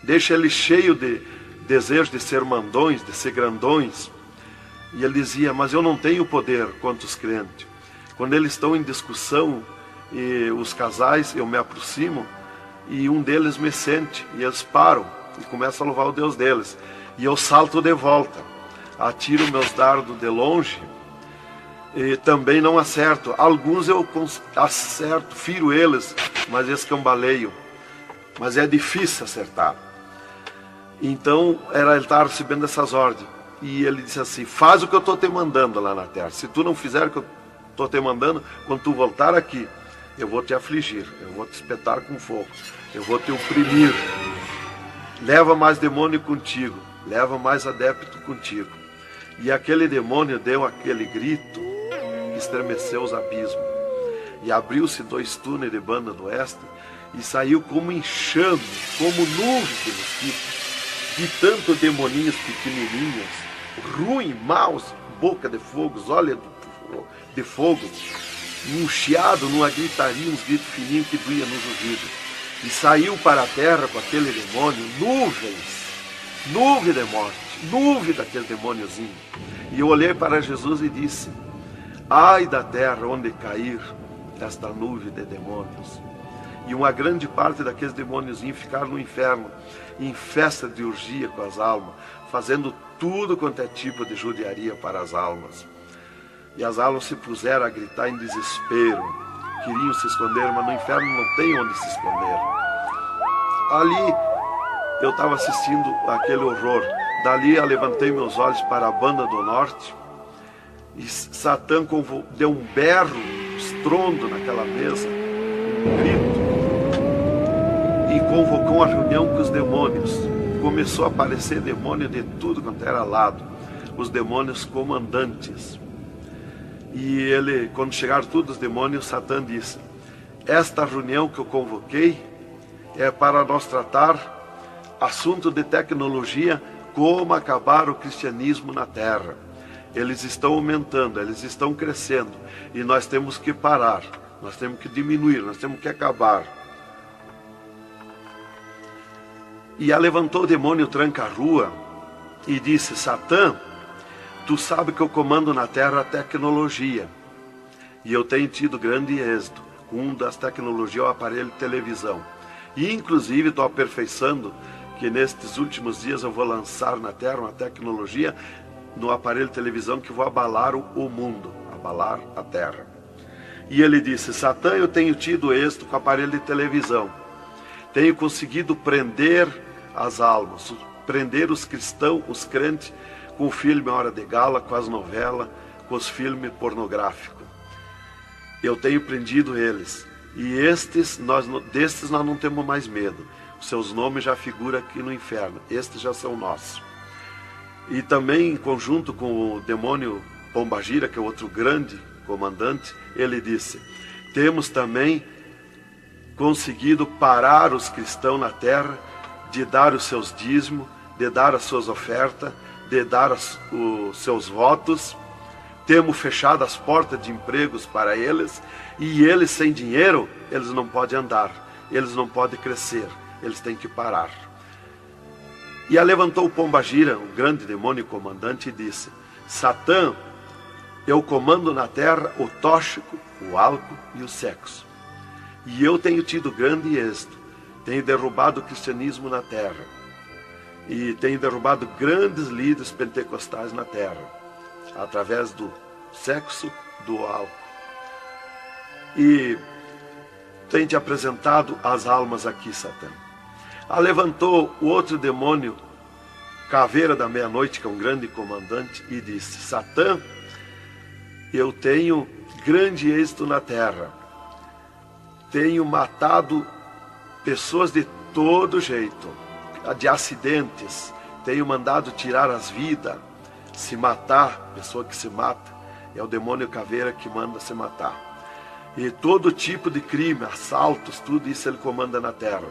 deixa ele cheio de desejo de ser mandões, de ser grandões. E ele dizia, mas eu não tenho poder contra os crentes. Quando eles estão em discussão, e os casais, eu me aproximo, e um deles me sente, e eles param, e começam a louvar o Deus deles. E eu salto de volta, atiro meus dardos de longe e também não acerto. Alguns eu acerto, firo eles, mas escambaleio. Mas é difícil acertar. Então ele estava recebendo essas ordens. E ele disse assim: faz o que eu estou te mandando lá na terra. Se tu não fizer o que eu estou te mandando, quando tu voltar aqui, eu vou te afligir, eu vou te espetar com fogo, eu vou te oprimir. Leva mais demônio contigo, leva mais adepto contigo. E aquele demônio deu aquele grito que estremeceu os abismos. E abriu-se 2 túneis de banda do oeste e saiu como enxame, como nuvem de mosquitos, de tanto demoninhos pequenininhos, ruim, maus, boca de fogo, olhos de fogo, um chiado, numa gritaria, uns gritos fininhos que doía nos ouvidos. E saiu para a terra com aquele demônio, nuvem de morte, nuvem daquele demôniozinho. E eu olhei para Jesus e disse: ai da terra onde cair esta nuvem de demônios. E uma grande parte daqueles demôniozinhos ficaram no inferno, em festa de orgia com as almas, fazendo tudo quanto é tipo de judiaria para as almas. E as almas se puseram a gritar em desespero, queriam se esconder, mas no inferno não tem onde se esconder. Ali eu estava assistindo aquele horror. Dali eu levantei meus olhos para a banda do norte e Satã deu um berro, um estrondo naquela mesa, um grito, e convocou uma reunião com os demônios. Começou a aparecer demônio de tudo quanto era lado, os demônios comandantes. E ele, quando chegaram todos os demônios, Satã disse: esta reunião que eu convoquei é para nós tratar assunto de tecnologia, como acabar o cristianismo na terra. Eles estão aumentando, eles estão crescendo, e nós temos que parar, nós temos que diminuir, nós temos que acabar. E levantou o demônio tranca-rua e disse: Satã, tu sabe que eu comando na terra a tecnologia, e eu tenho tido grande êxito. Um das tecnologias é o aparelho de televisão, e inclusive estou aperfeiçoando que nestes últimos dias eu vou lançar na terra uma tecnologia no aparelho de televisão que vai abalar o mundo, abalar a terra. E ele disse: Satã, eu tenho tido êxito com o aparelho de televisão, tenho conseguido prender as almas, prender os cristãos, os crentes, com o filme Hora de Gala, com as novelas, com os filmes pornográficos. Eu tenho prendido eles, e destes nós não temos mais medo. Os seus nomes já figuram aqui no inferno, estes já são nossos. E também em conjunto com o demônio Pombagira, que é outro grande comandante, ele disse: temos também conseguido parar os cristãos na terra de dar os seus dízimos, de dar as suas ofertas, de dar os seus votos. Temos fechado as portas de empregos para eles, e eles sem dinheiro, eles não podem andar, eles não podem crescer, eles têm que parar. E levantou o Pombagira, o grande demônio comandante, e disse: Satã, eu comando na terra o tóxico, o álcool e o sexo. E eu tenho tido grande êxito, tenho derrubado o cristianismo na terra, e tenho derrubado grandes líderes pentecostais na terra, através do sexo, do álcool. E tenho te apresentado as almas aqui, Satã. Levantou o outro demônio, Caveira da Meia-Noite, que é um grande comandante, e disse: Satã, eu tenho grande êxito na terra, tenho matado pessoas de todo jeito, de acidentes, tenho mandado tirar as vidas, se matar, pessoa que se mata, é o demônio Caveira que manda se matar. E todo tipo de crime, assaltos, tudo isso ele comanda na terra.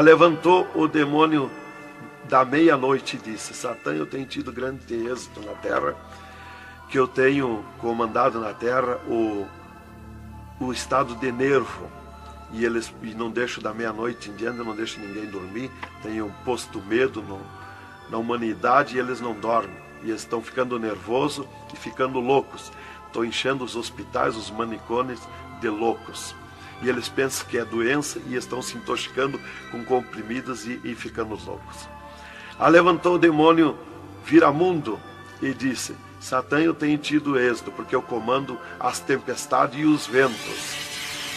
Levantou o demônio da Meia-Noite e disse: Satã, eu tenho tido grande êxito na terra, que eu tenho comandado na terra o estado de nervo, e não deixo da meia-noite em diante, não deixo ninguém dormir, tenho posto medo na humanidade, e eles não dormem, e eles estão ficando nervosos e ficando loucos. Estou enchendo os hospitais, os manicômios de loucos. e eles pensam que é doença e estão se intoxicando com comprimidos e ficando loucos. Levantou o demônio Viramundo e disse: Satã, eu tenho tido êxito, porque eu comando as tempestades e os ventos.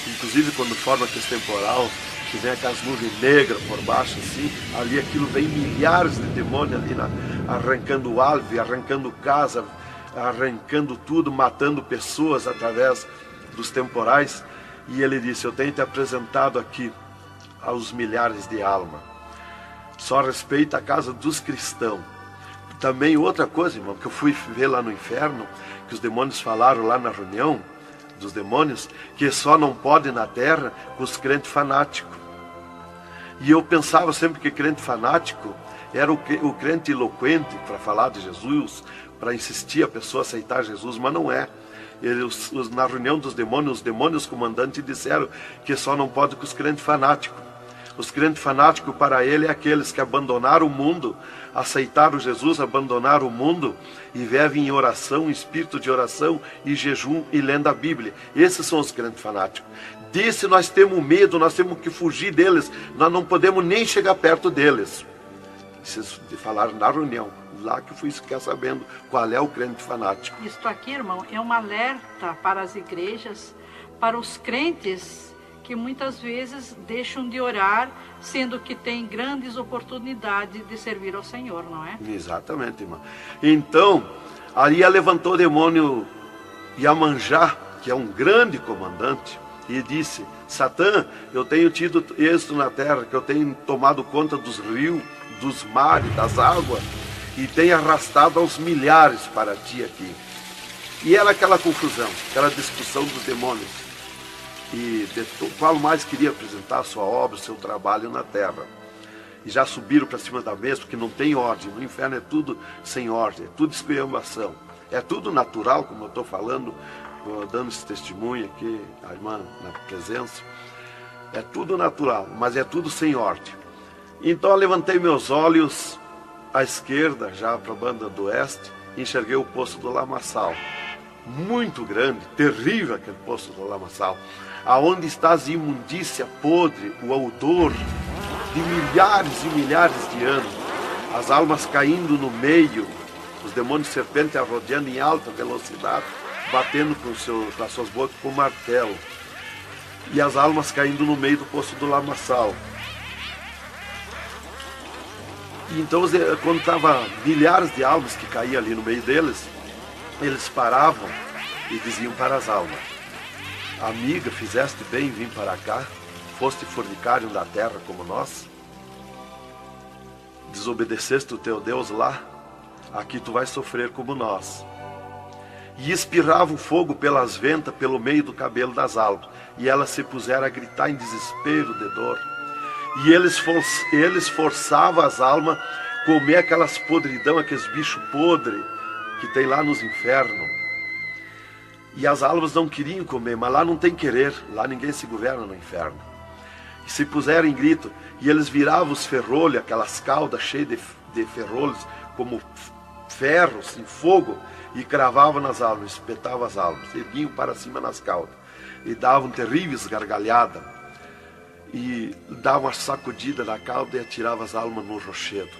Inclusive quando forma aquele temporal, que vem aquelas nuvens negras por baixo assim, ali aquilo vem milhares de demônios ali arrancando árvore, arrancando casa, arrancando tudo, matando pessoas através dos temporais. E ele disse: eu tenho te apresentado aqui aos milhares de almas. Só respeita a casa dos cristãos. Também outra coisa, irmão, que eu fui ver lá no inferno, que os demônios falaram lá na reunião dos demônios, que só não pode na terra com os crentes fanáticos. E eu pensava sempre que crente fanático era o crente eloquente para falar de Jesus, para insistir a pessoa a aceitar Jesus, mas não é. Na reunião dos demônios, os demônios comandantes disseram que só não pode com os crentes fanáticos. Os crentes fanáticos para ele é aqueles que abandonaram o mundo, aceitaram Jesus, abandonaram o mundo e vivem em oração, em espírito de oração e jejum e lendo a Bíblia. Esses são os crentes fanáticos. Desse nós temos medo, nós temos que fugir deles, nós não podemos nem chegar perto deles. Vocês falaram na reunião, lá que eu fui ficar sabendo qual é o crente fanático. Isto aqui, irmão, é um alerta para as igrejas, para os crentes que muitas vezes deixam de orar, sendo que tem grandes oportunidades de servir ao Senhor, não é? Exatamente, irmão. Então, ali levantou o demônio Iemanjá, que é um grande comandante, e disse: Satã, eu tenho tido êxito na terra, que eu tenho tomado conta dos rios, dos mares, das águas, e tenho arrastado aos milhares para ti aqui. E era aquela confusão, aquela discussão dos demônios. E qual mais queria apresentar a sua obra, o seu trabalho na terra. E já subiram para cima da mesa, porque não tem ordem. No inferno é tudo sem ordem, é tudo esculhambação. É tudo natural, como eu estou falando, dando esse testemunho aqui, a irmã na presença. É tudo natural, mas é tudo sem ordem. Então eu levantei meus olhos à esquerda, já para a banda do oeste, e enxerguei o poço do lamaçal. Muito grande, terrível aquele poço do lamaçal. Aonde está a imundícia podre, o odor de milhares e milhares de anos, as almas caindo no meio, os demônios serpentes rodeando em alta velocidade, batendo com as suas bocas com martelo, e as almas caindo no meio do poço do lamaçal. E então, quando estava milhares de almas que caíam ali no meio deles, eles paravam e diziam para as almas: amiga, fizeste bem em vir para cá, foste fornicário da terra como nós, desobedeceste o teu Deus lá, aqui tu vais sofrer como nós. E espirrava o fogo pelas ventas, pelo meio do cabelo das almas, e elas se puseram a gritar em desespero de dor. E eles forçavam as almas a comer aquelas podridão, aqueles bichos podres que tem lá nos infernos. E as almas não queriam comer, mas lá não tem querer, lá ninguém se governa no inferno. E se puseram em grito, e eles viravam os ferrolhos, aquelas caudas cheias de ferrolhos, como ferros em fogo, e cravavam nas almas, espetavam as almas, erguiam para cima nas caudas, e davam terríveis gargalhadas, e davam uma sacudida na cauda e atiravam as almas no rochedo.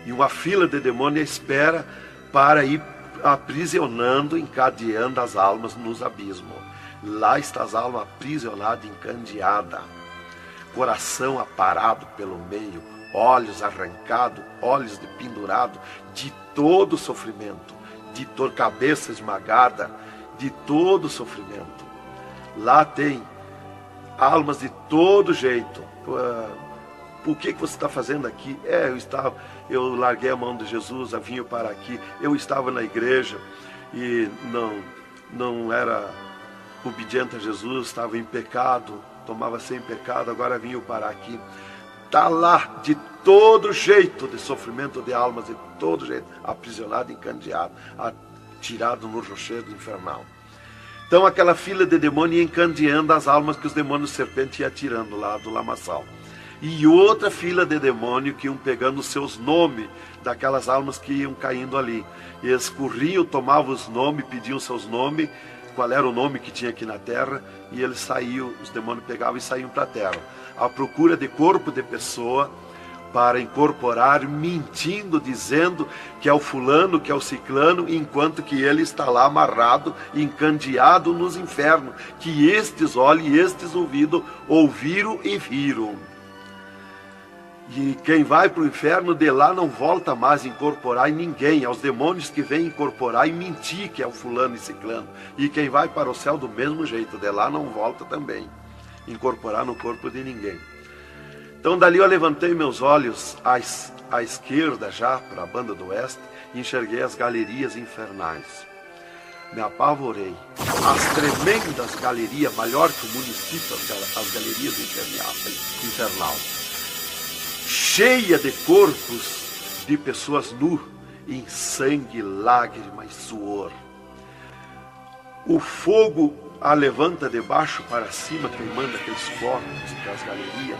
E uma fila de demônios espera para ir aprisionando, encadeando as almas nos abismos. Lá está as almas aprisionadas, encandeadas, coração aparado pelo meio, olhos arrancados, olhos de pendurado, de todo sofrimento, de cabeça esmagada, de todo sofrimento. Lá tem almas de todo jeito. O que você está fazendo aqui? Eu larguei a mão de Jesus, vim para aqui. Eu estava na igreja e não era obediente a Jesus, estava em pecado, tomava sem pecado, agora vim para aqui. Está lá de todo jeito de sofrimento de almas, de todo jeito, aprisionado, encandeado, atirado no rochedo infernal. Então aquela fila de demônios ia encandeando as almas que os demônios serpentes iam atirando lá do lamaçal. E outra fila de demônios que iam pegando os seus nomes daquelas almas que iam caindo ali. E eles corriam, tomavam os nomes, pediam seus nomes, qual era o nome que tinha aqui na terra, e eles saíam, os demônios pegavam e saíam para a terra, à procura de corpo de pessoa, para incorporar, mentindo, dizendo que é o fulano, que é o ciclano, enquanto que ele está lá amarrado, encandeado nos infernos, que estes olhos e estes ouviram e viram. E quem vai para o inferno de lá não volta mais a incorporar em ninguém, aos demônios que vêm incorporar e mentir que é o fulano e ciclano. E quem vai para o céu do mesmo jeito, de lá não volta também, incorporar no corpo de ninguém. Então dali eu levantei meus olhos à esquerda já, para a banda do oeste, e enxerguei as galerias infernais. Me apavorei. As tremendas galerias, maior que o município, as galerias infernal. Cheia de corpos de pessoas nuas, em sangue, lágrima e suor. O fogo a levanta de baixo para cima, queimando aqueles corpos das galerias.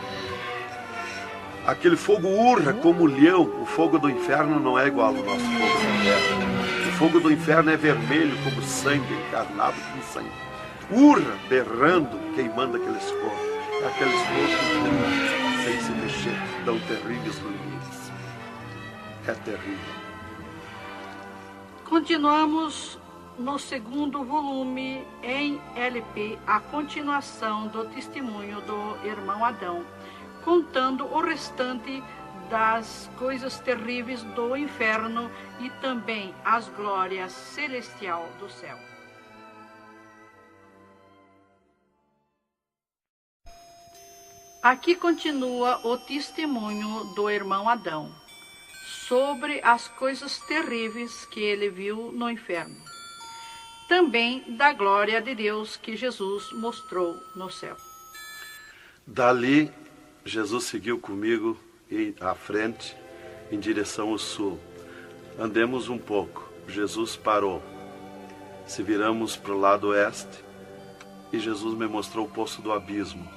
Aquele fogo urra como leão. O fogo do inferno não é igual ao nosso fogo da terra. O fogo do inferno é vermelho como sangue, encarnado como sangue. Urra, berrando, queimando aqueles corpos. Aqueles corpos sem se mexer, dão terríveis ruídos. É terrível. Continuamos no segundo volume em LP, a continuação do testemunho do irmão Adão, contando o restante das coisas terríveis do inferno e também as glórias celestial do céu. Aqui continua o testemunho do irmão Adão sobre as coisas terríveis que ele viu no inferno. Também da glória de Deus que Jesus mostrou no céu. Dali, Jesus seguiu comigo à frente, em direção ao sul. Andemos um pouco. Jesus parou. Se viramos para o lado oeste, e Jesus me mostrou o poço do abismo.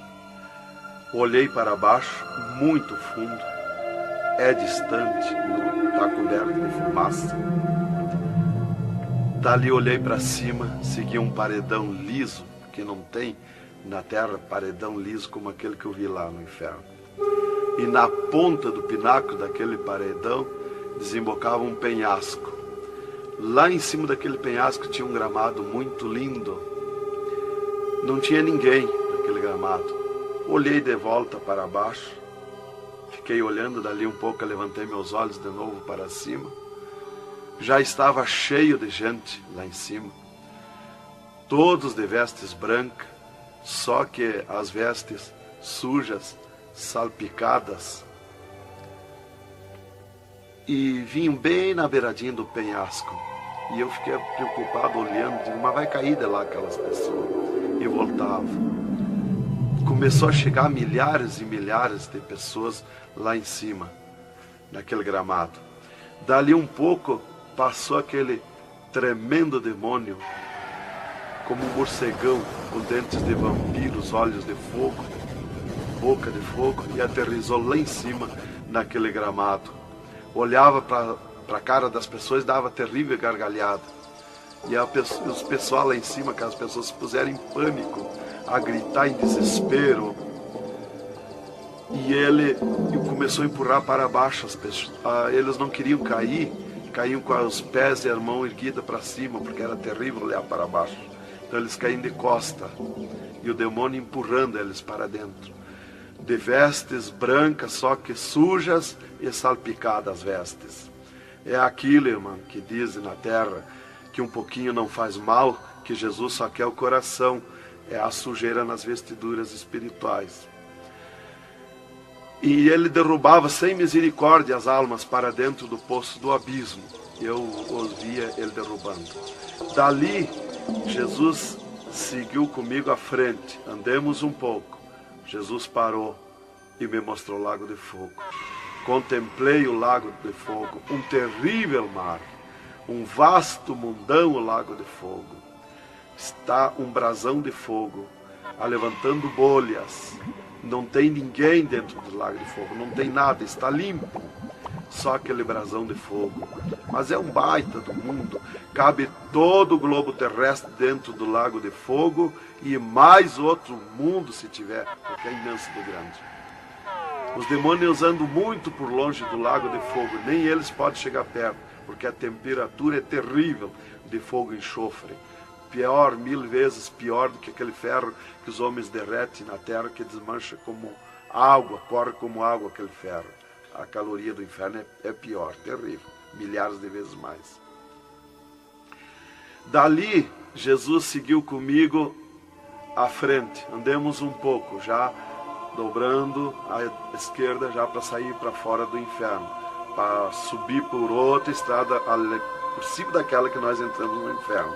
Olhei para baixo, muito fundo. É distante, está coberto de fumaça. Dali olhei para cima, segui um paredão liso, que não tem na terra paredão liso como aquele que eu vi lá no inferno. E na ponta do pináculo daquele paredão desembocava um penhasco. Lá em cima daquele penhasco tinha um gramado muito lindo. Não tinha ninguém naquele gramado. Olhei de volta para baixo, fiquei olhando dali um pouco, levantei meus olhos de novo para cima. Já estava cheio de gente lá em cima, todos de vestes brancas, só que as vestes sujas, salpicadas, e vinham bem na beiradinha do penhasco. E eu fiquei preocupado olhando, digo, mas vai cair de lá aquelas pessoas. E voltava. Começou a chegar milhares e milhares de pessoas lá em cima, naquele gramado. Dali um pouco, passou aquele tremendo demônio, como um morcegão, com dentes de vampiros, olhos de fogo, boca de fogo, e aterrissou lá em cima, naquele gramado. Olhava para a cara das pessoas e dava terrível gargalhada. E os pessoal lá em cima, que as pessoas se puseram em pânico, a gritar em desespero. E ele começou a empurrar para baixo as pessoas. Eles não queriam cair, caíam com os pés e a mão erguida para cima, porque era terrível olhar para baixo. Então eles caíam de costa, e o demônio empurrando eles para dentro. De vestes brancas, só que sujas e salpicadas as vestes. É aquilo, irmão, que dizem na terra, que um pouquinho não faz mal, que Jesus só quer o coração. É a sujeira nas vestiduras espirituais. E ele derrubava sem misericórdia as almas para dentro do poço do abismo. Eu os via ele derrubando. Dali, Jesus seguiu comigo à frente. Andemos um pouco. Jesus parou e me mostrou o lago de fogo. Contemplei o lago de fogo, um terrível mar, um vasto mundão o lago de fogo. Está um brasão de fogo, levantando bolhas. Não tem ninguém dentro do lago de fogo, não tem nada, está limpo. só aquele brasão de fogo. Mas é um baita do mundo. Cabe todo o globo terrestre dentro do lago de fogo e mais outro mundo se tiver, porque é imenso de grande. Os demônios andam muito por longe do lago de fogo, nem eles podem chegar perto, porque a temperatura é terrível de fogo e enxofre. Pior, 1000 vezes pior do que aquele ferro que os homens derretem na terra, que desmancha como água, corre como água aquele ferro. A caloria do inferno é pior, terrível, milhares de vezes mais. Dali, Jesus seguiu comigo à frente. Andemos um pouco, já dobrando à esquerda, já para sair para fora do inferno, para subir por outra estrada, por cima daquela que nós entramos no inferno.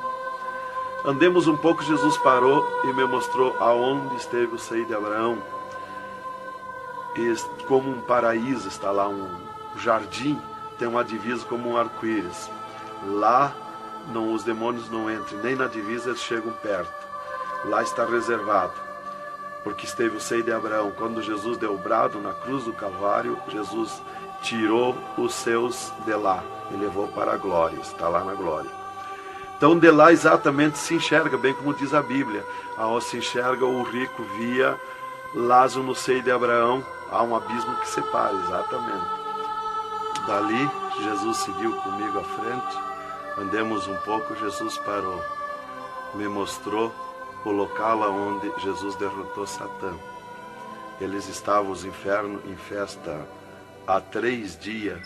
Andemos um pouco, Jesus parou e me mostrou aonde esteve o seio de Abraão. E como um paraíso está lá, um jardim, tem uma divisa como um arco-íris. Lá os demônios não entram, nem na divisa eles chegam perto. Lá está reservado, porque esteve o seio de Abraão. Quando Jesus deu o brado na cruz do Calvário, Jesus tirou os seus de lá e levou para a glória, está lá na glória. Então de lá exatamente se enxerga, bem como diz a Bíblia, aonde se enxerga o rico via Lázaro no seio de Abraão, há um abismo que separa, exatamente. Dali, Jesus seguiu comigo à frente, andemos um pouco, Jesus parou, me mostrou o local onde Jesus derrotou Satã. Eles estavam, os infernos, em festa há 3 dias,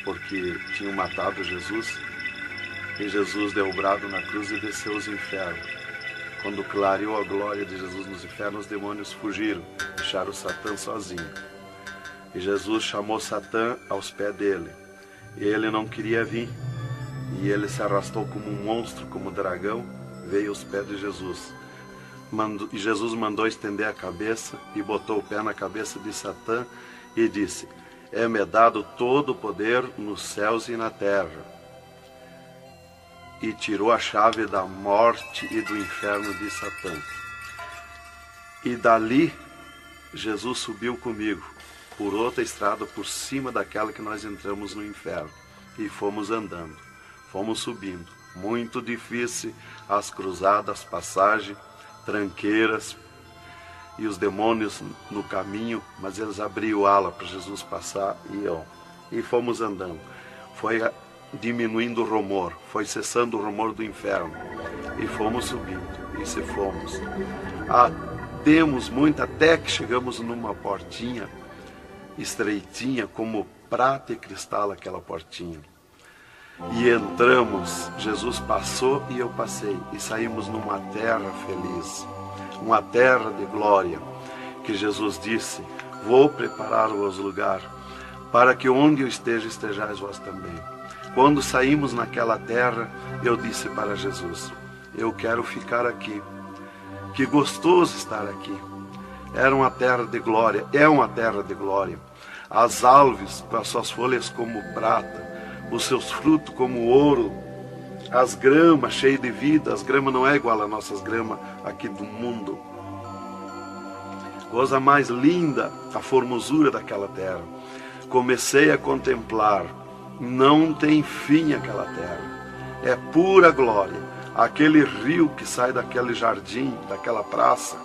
porque tinham matado Jesus, e Jesus deu o brado na cruz e desceu os infernos. Quando clareou a glória de Jesus nos infernos, os demônios fugiram, deixaram Satã sozinho. E Jesus chamou Satã aos pés dele. E ele não queria vir. E ele se arrastou como um monstro, como um dragão, veio aos pés de Jesus. E Jesus mandou estender a cabeça e botou o pé na cabeça de Satã e disse: é-me dado todo o poder nos céus e na terra. E tirou a chave da morte e do inferno de Satã. E dali, Jesus subiu comigo, por outra estrada, por cima daquela que nós entramos no inferno. E fomos andando, fomos subindo. Muito difícil, as cruzadas, passagens, tranqueiras, e os demônios no caminho, mas eles abriam ala para Jesus passar e fomos andando. Foi diminuindo o rumor, foi cessando o rumor do inferno, e fomos subindo, e se fomos. Demos muito, até que chegamos numa portinha estreitinha, como prata e cristal aquela portinha. E entramos, Jesus passou e eu passei, e saímos numa terra feliz, uma terra de glória, que Jesus disse: vou preparar-vos lugar, para que onde eu esteja, estejais vós também. Quando saímos naquela terra, eu disse para Jesus: eu quero ficar aqui, que gostoso estar aqui. Era uma terra de glória, é uma terra de glória. As árvores com as suas folhas como prata, os seus frutos como ouro, as gramas cheias de vida. As gramas não é igual às nossas gramas aqui do mundo. Coisa mais linda, a formosura daquela terra. Comecei a contemplar, não tem fim aquela terra, é pura glória. Aquele rio que sai daquele jardim, daquela praça,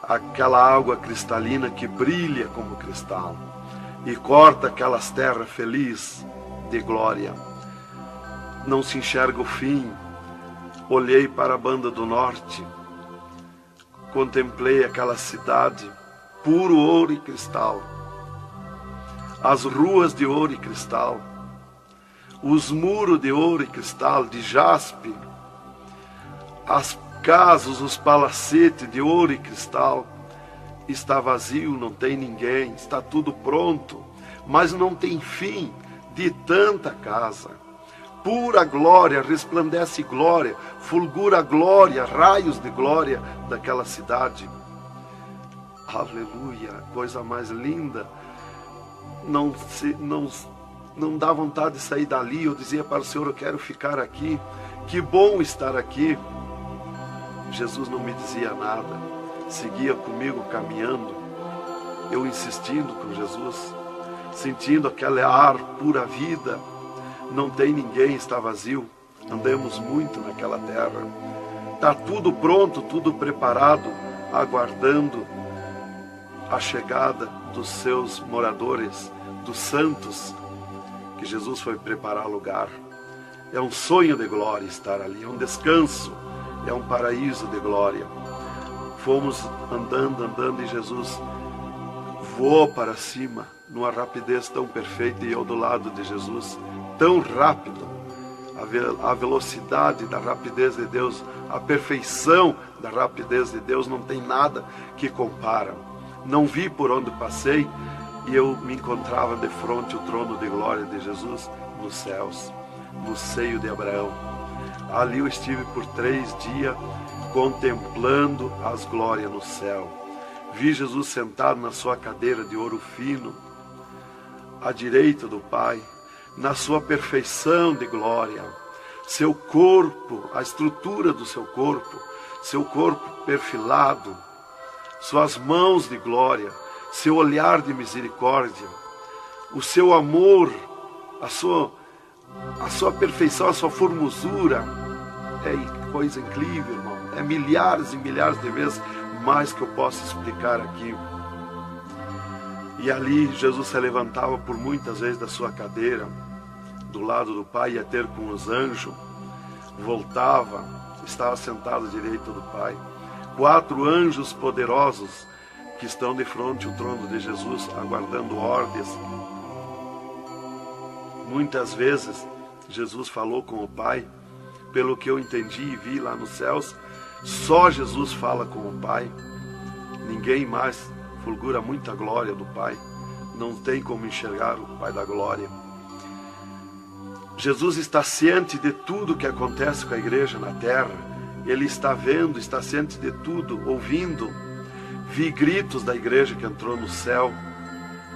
aquela água cristalina que brilha como cristal e corta aquelas terras felizes de glória. Não se enxerga o fim. Olhei para a banda do norte, contemplei aquela cidade, puro ouro e cristal, as ruas de ouro e cristal, os muros de ouro e cristal, de jaspe, as casas, os palacetes de ouro e cristal. Está vazio, não tem ninguém, está tudo pronto, mas não tem fim de tanta casa. Pura glória, resplandece glória, fulgura glória, raios de glória daquela cidade. Aleluia, coisa mais linda. Não dá vontade de sair dali. Eu dizia para o Senhor: eu quero ficar aqui, que bom estar aqui. Jesus não me dizia nada, seguia comigo caminhando, eu insistindo com Jesus. sentindo aquele ar pura vida. Não tem ninguém, está vazio. Andamos muito naquela terra. Está tudo pronto, tudo preparado, aguardando a chegada dos seus moradores, dos santos, que Jesus foi preparar lugar. É um sonho de glória estar ali, é um descanso, é um paraíso de glória. Fomos andando e Jesus voou para cima, numa rapidez tão perfeita, e eu do lado de Jesus, tão rápido. A velocidade da rapidez de Deus, a perfeição da rapidez de Deus, não tem nada que compara. Não vi por onde passei, e eu me encontrava de frente ao trono de glória de Jesus nos céus, no seio de Abraão. Ali eu estive por 3 dias contemplando as glórias no céu. Vi Jesus sentado na sua cadeira de ouro fino, à direita do Pai, na sua perfeição de glória. Seu corpo, a estrutura do seu corpo perfilado, suas mãos de glória, seu olhar de misericórdia, o seu amor, a sua perfeição, a sua formosura. É coisa incrível, irmão. É milhares e milhares de vezes mais que eu posso explicar aqui. E ali Jesus se levantava por muitas vezes da sua cadeira, do lado do Pai, ia ter com os anjos, voltava, estava sentado à direita do Pai. 4 anjos poderosos que estão de frente ao trono de Jesus, aguardando ordens. Muitas vezes Jesus falou com o Pai, pelo que eu entendi e vi lá nos céus, só Jesus fala com o Pai. Ninguém mais fulgura muita glória do Pai. Não tem como enxergar o Pai da glória. Jesus está ciente de tudo que acontece com a igreja na terra. Ele está vendo, está ciente de tudo, ouvindo. Vi gritos da igreja que entrou no céu.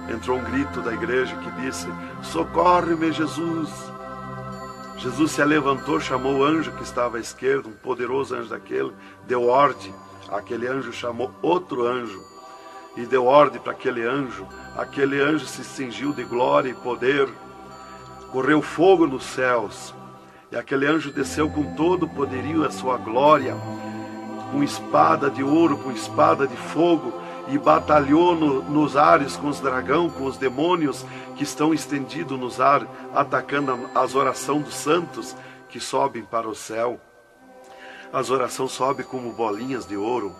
Entrou um grito da igreja que disse: socorre-me, Jesus. Jesus se levantou, chamou o anjo que estava à esquerda, um poderoso anjo daquele, deu ordem. Aquele anjo chamou outro anjo e deu ordem para aquele anjo. Aquele anjo se cingiu de glória e poder. Correu fogo nos céus. E aquele anjo desceu com todo o poderio e a sua glória, com espada de ouro, com espada de fogo, e batalhou nos ares com os dragões, com os demônios que estão estendidos nos ares, atacando as orações dos santos que sobem para o céu. As orações sobem como bolinhas de ouro,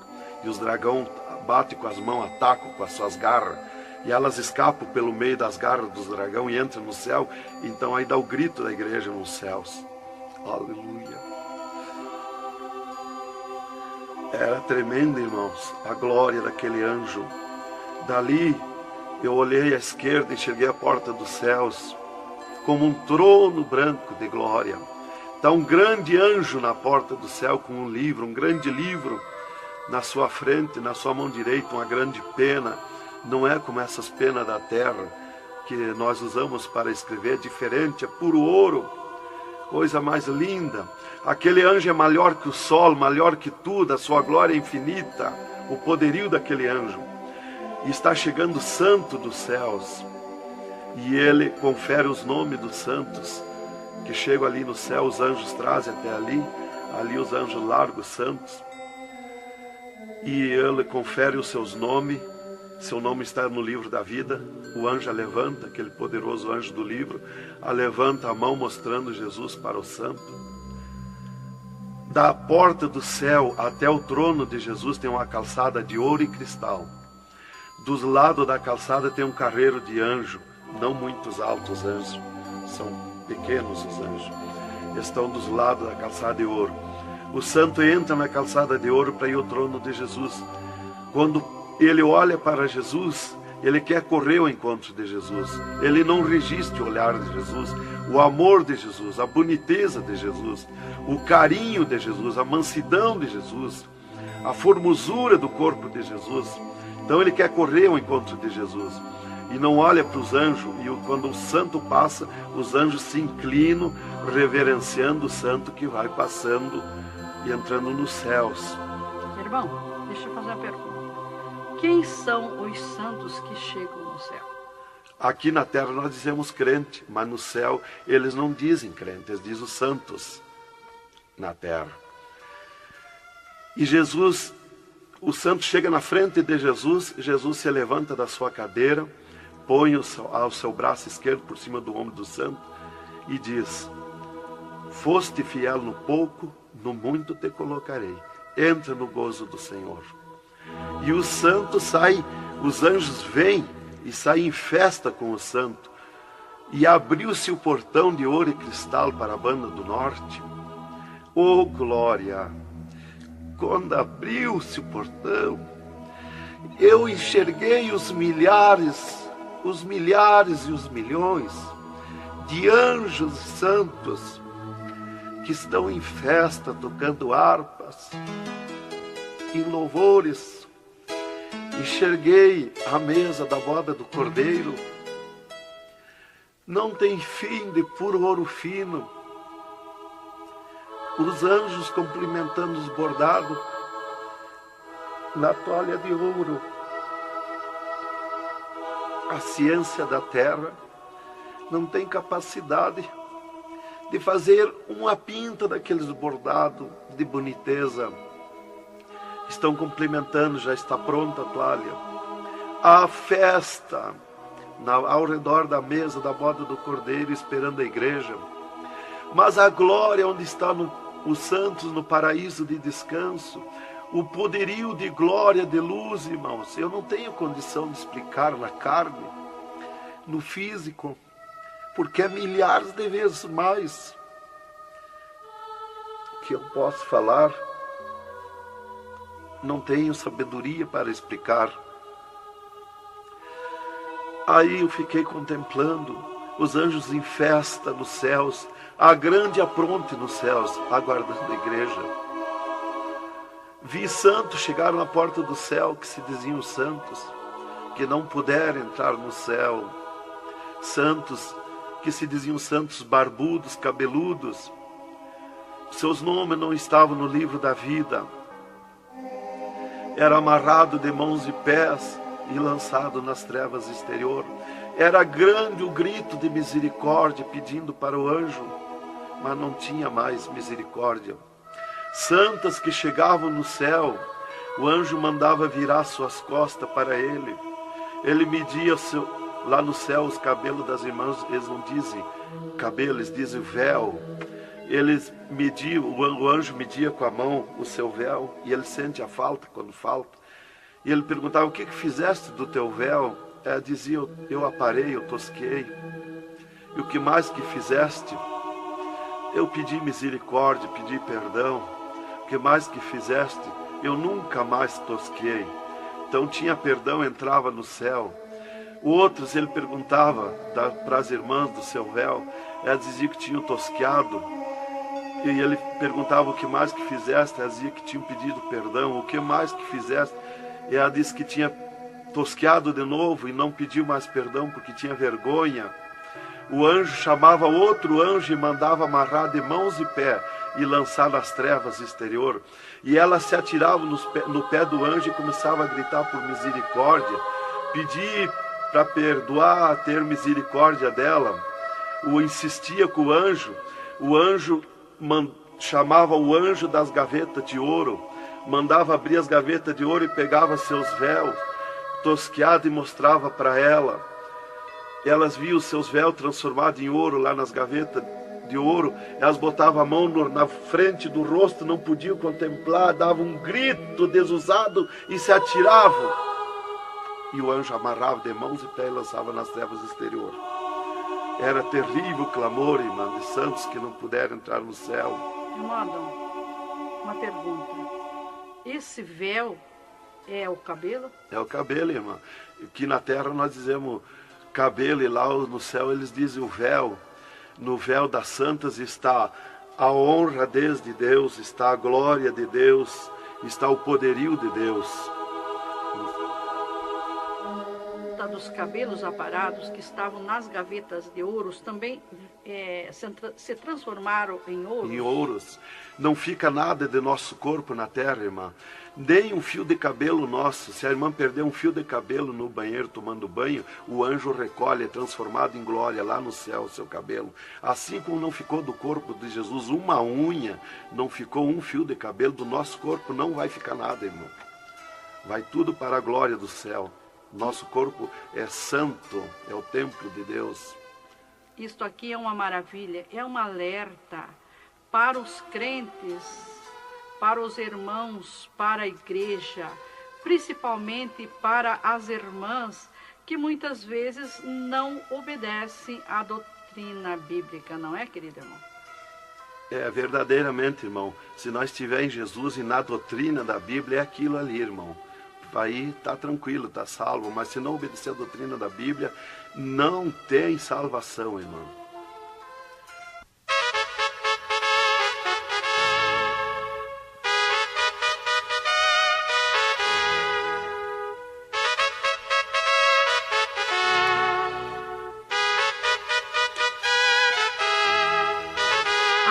e os dragões batem com as mãos, atacam com as suas garras, e elas escapam pelo meio das garras dos dragões e entram no céu. Então aí dá o grito da igreja nos céus. Aleluia. Era tremendo, irmãos, a glória daquele anjo. Dali eu olhei à esquerda e enxerguei a porta dos céus, como um trono branco de glória. Está um grande anjo na porta do céu com um livro, um grande livro na sua frente, na sua mão direita, uma grande pena. Não é como essas penas da terra que nós usamos para escrever, é diferente, é puro ouro, coisa mais linda. Aquele anjo é maior que o sol, maior que tudo, a sua glória é infinita, o poderio daquele anjo. E está chegando o santo dos céus, e ele confere os nomes dos santos, que chegam ali no céu, os anjos trazem até ali os anjos largos santos, e ele confere os seus nomes. Seu nome está no livro da vida. O anjo a levanta, aquele poderoso anjo do livro, a levanta a mão mostrando Jesus para o santo. Da porta do céu até o trono de Jesus tem uma calçada de ouro e cristal. Dos lados da calçada tem um carreiro de anjo, não muitos altos anjos, são pequenos os anjos. Estão dos lados da calçada de ouro. O santo entra na calçada de ouro para ir ao trono de Jesus. Quando ele olha para Jesus, ele quer correr ao encontro de Jesus. Ele não resiste o olhar de Jesus, o amor de Jesus, a boniteza de Jesus, o carinho de Jesus, a mansidão de Jesus, a formosura do corpo de Jesus. Então ele quer correr ao encontro de Jesus e não olha para os anjos. E quando o santo passa, os anjos se inclinam, reverenciando o santo que vai passando e entrando nos céus. Irmão, deixa eu fazer uma pergunta. Quem são os santos que chegam no céu? Aqui na terra nós dizemos crente, mas no céu eles não dizem crente, eles dizem os santos na terra. E Jesus, o santo chega na frente de Jesus, Jesus se levanta da sua cadeira, põe o seu braço esquerdo por cima do ombro do santo e diz: foste fiel no pouco, no muito te colocarei. Entra no gozo do Senhor. E o santo sai, os anjos vêm e saem em festa com o santo. E abriu-se o portão de ouro e cristal para a banda do norte. Oh, glória! Quando abriu-se o portão, eu enxerguei os milhares e os milhões de anjos santos que estão em festa, tocando harpas, em louvores. Enxerguei a mesa da boda do Cordeiro, não tem fim, de puro ouro fino. Os anjos cumprimentando os bordados na toalha de ouro. A ciência da terra não tem capacidade de fazer uma pinta daqueles bordados de boniteza. Estão cumprimentando, já está pronta a toalha. A festa ao redor da mesa da boda do Cordeiro, esperando a igreja. Mas a glória onde estão os santos no paraíso de descanso, o poderio de glória, de luz, irmãos, eu não tenho condição de explicar na carne, no físico, porque é milhares de vezes mais que eu posso falar. Não tenho sabedoria para explicar. Aí eu fiquei contemplando os anjos em festa nos céus, a grande apronte nos céus, aguardando a igreja. Vi santos chegar na porta do céu, que se diziam santos, que não puderam entrar no céu. Santos que se diziam santos barbudos, cabeludos. Seus nomes não estavam no livro da vida. Era amarrado de mãos e pés e lançado nas trevas exterior. Era grande o grito de misericórdia pedindo para o anjo, mas não tinha mais misericórdia. Santas que chegavam no céu, o anjo mandava virar suas costas para ele. Ele media lá no céu os cabelos das irmãs, eles não dizem cabelo, eles dizem véu. Eles mediam, o anjo media com a mão o seu véu, e ele sente a falta quando falta. E ele perguntava: o que fizeste do teu véu? Ela dizia: eu aparei, eu tosquei. E o que mais que fizeste? Eu pedi misericórdia, pedi perdão. O que mais que fizeste? Eu nunca mais tosquei. Então tinha perdão, entrava no céu. Outros ele perguntava para as irmãs do seu véu, elas diziam que tinham tosqueado. E ele perguntava: o que mais que fizeste? Ela dizia que tinham pedido perdão. O que mais que fizeste? E ela disse que tinha tosqueado de novo e não pediu mais perdão porque tinha vergonha. O anjo chamava outro anjo e mandava amarrar de mãos e pé e lançar nas trevas exterior. E ela se atirava no pé do anjo e começava a gritar por misericórdia, pedir para perdoar, ter misericórdia dela. Insistia com o anjo chamava o anjo das gavetas de ouro, mandava abrir as gavetas de ouro e pegava seus véus tosqueados e mostrava para ela. Elas viam os seus véus transformados em ouro lá nas gavetas de ouro. Elas botavam a mão na frente do rosto, não podiam contemplar, davam um grito desusado e se atiravam. E o anjo amarrava de mãos e pés e lançava nas trevas exterior. Era terrível o clamor, irmã, de santos que não puderam entrar no céu. Irmão Adão, uma pergunta. Esse véu é o cabelo? É o cabelo, irmã. Aqui na terra nós dizemos cabelo, e lá no céu eles dizem o véu. No véu das santas está a honra de Deus, está a glória de Deus, está o poderio de Deus. Está dos cabelos aparados que estavam nas gavetas de ouros também se transformaram em ouros? Em ouros. Não fica nada de nosso corpo na terra, irmã. Nem um fio de cabelo nosso. Se a irmã perder um fio de cabelo no banheiro tomando banho, o anjo recolhe, é transformado em glória lá no céu o seu cabelo. Assim como não ficou do corpo de Jesus uma unha, não ficou um fio de cabelo, do nosso corpo não vai ficar nada, irmão. Vai tudo para a glória do céu. Nosso corpo é santo, é o templo de Deus. Isto aqui é uma maravilha, é um alerta para os crentes, para os irmãos, para a igreja, principalmente para as irmãs que muitas vezes não obedecem à doutrina bíblica, não é, querido irmão? É, verdadeiramente, irmão. Se nós estivermos em Jesus e na doutrina da Bíblia, é aquilo ali, irmão. Aí está tranquilo, está salvo. Mas se não obedecer a doutrina da Bíblia, não tem salvação, irmão.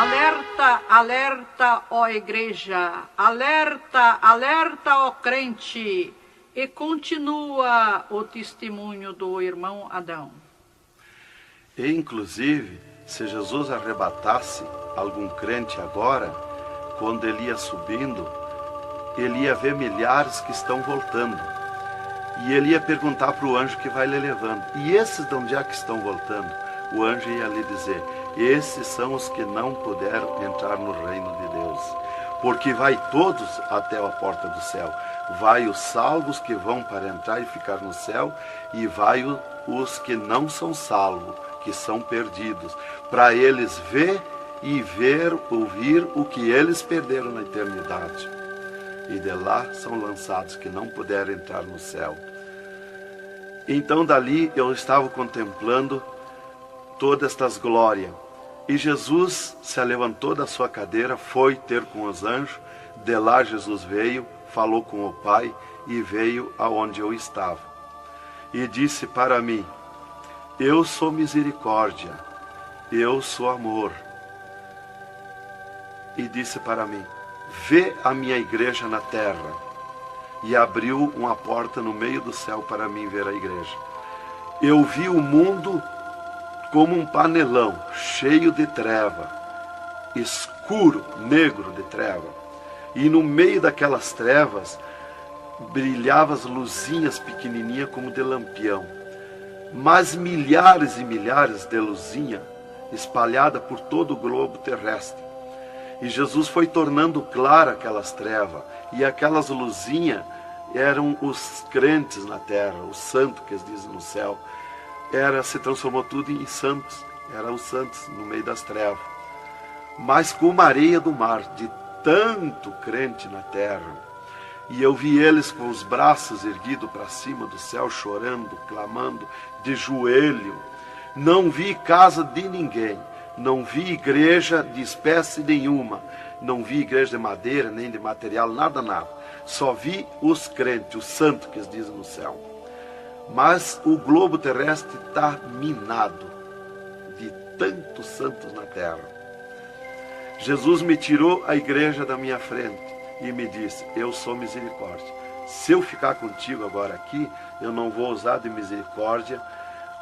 Alerta, alerta, ó igreja, alerta, alerta, ó crente. E continua o testemunho do irmão Adão. E, inclusive, se Jesus arrebatasse algum crente agora, quando ele ia subindo, ele ia ver milhares que estão voltando. E ele ia perguntar para o anjo que vai lhe levando. E esses de onde é que estão voltando? O anjo ia lhe dizer: esses são os que não puderam entrar no reino de Deus. Porque vai todos até a porta do céu. Vai os salvos que vão para entrar e ficar no céu, e vai os que não são salvos, que são perdidos, para eles ver e ouvir o que eles perderam na eternidade. E de lá são lançados que não puderam entrar no céu. Então dali eu estava contemplando todas estas glórias. E Jesus se levantou da sua cadeira, foi ter com os anjos. De lá Jesus veio, falou com o Pai e veio aonde eu estava. E disse para mim: eu sou misericórdia, eu sou amor. E disse para mim: vê a minha igreja na terra. E abriu uma porta no meio do céu para mim ver a igreja. Eu vi o mundo como um panelão, cheio de treva, escuro, negro de treva. E no meio daquelas trevas, brilhavam as luzinhas pequenininhas como de lampião. Mas milhares e milhares de luzinhas espalhadas por todo o globo terrestre. E Jesus foi tornando clara aquelas trevas. E aquelas luzinhas eram os crentes na terra, os santos que eles dizem no céu. Se transformou tudo em santos. Eram os santos no meio das trevas. Mas como a areia do mar, de tanto crente na terra. E eu vi eles com os braços erguidos para cima do céu, chorando, clamando, de joelho. Não vi casa de ninguém. Não vi igreja de espécie nenhuma. Não vi igreja de madeira, nem de material, nada, nada. Só vi os crentes, os santos que eles dizem no céu. Mas o globo terrestre está minado de tantos santos na terra. Jesus me tirou a igreja da minha frente e me disse: eu sou misericórdia. Se eu ficar contigo agora aqui, eu não vou usar de misericórdia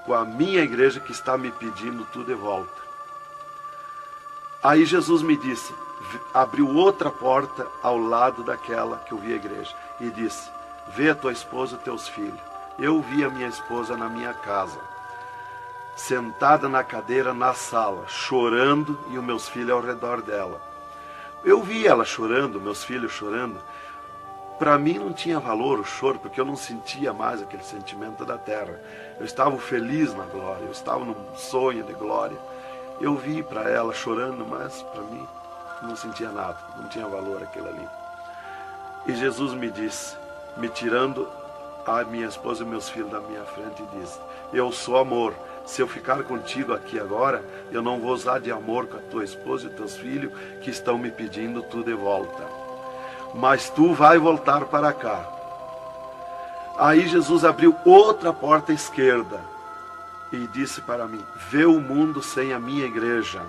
com a minha igreja que está me pedindo tudo de volta. Aí Jesus me disse, abriu outra porta ao lado daquela que eu vi a igreja e disse: vê a tua esposa e teus filhos. Eu vi a minha esposa na minha casa, sentada na cadeira na sala, chorando, e os meus filhos ao redor dela. Eu vi ela chorando, meus filhos chorando. Para mim não tinha valor o choro, porque eu não sentia mais aquele sentimento da terra. Eu estava feliz na glória, eu estava num sonho de glória. Eu vi para ela chorando, mas para mim não sentia nada, não tinha valor aquilo ali. E Jesus me disse, me tirando a minha esposa e meus filhos da minha frente, e disse: eu sou amor. Se eu ficar contigo aqui agora, eu não vou usar de amor com a tua esposa e teus filhos que estão me pedindo tu de volta. Mas tu vai voltar para cá. Aí Jesus abriu outra porta à esquerda e disse para mim: vê o mundo sem a minha igreja.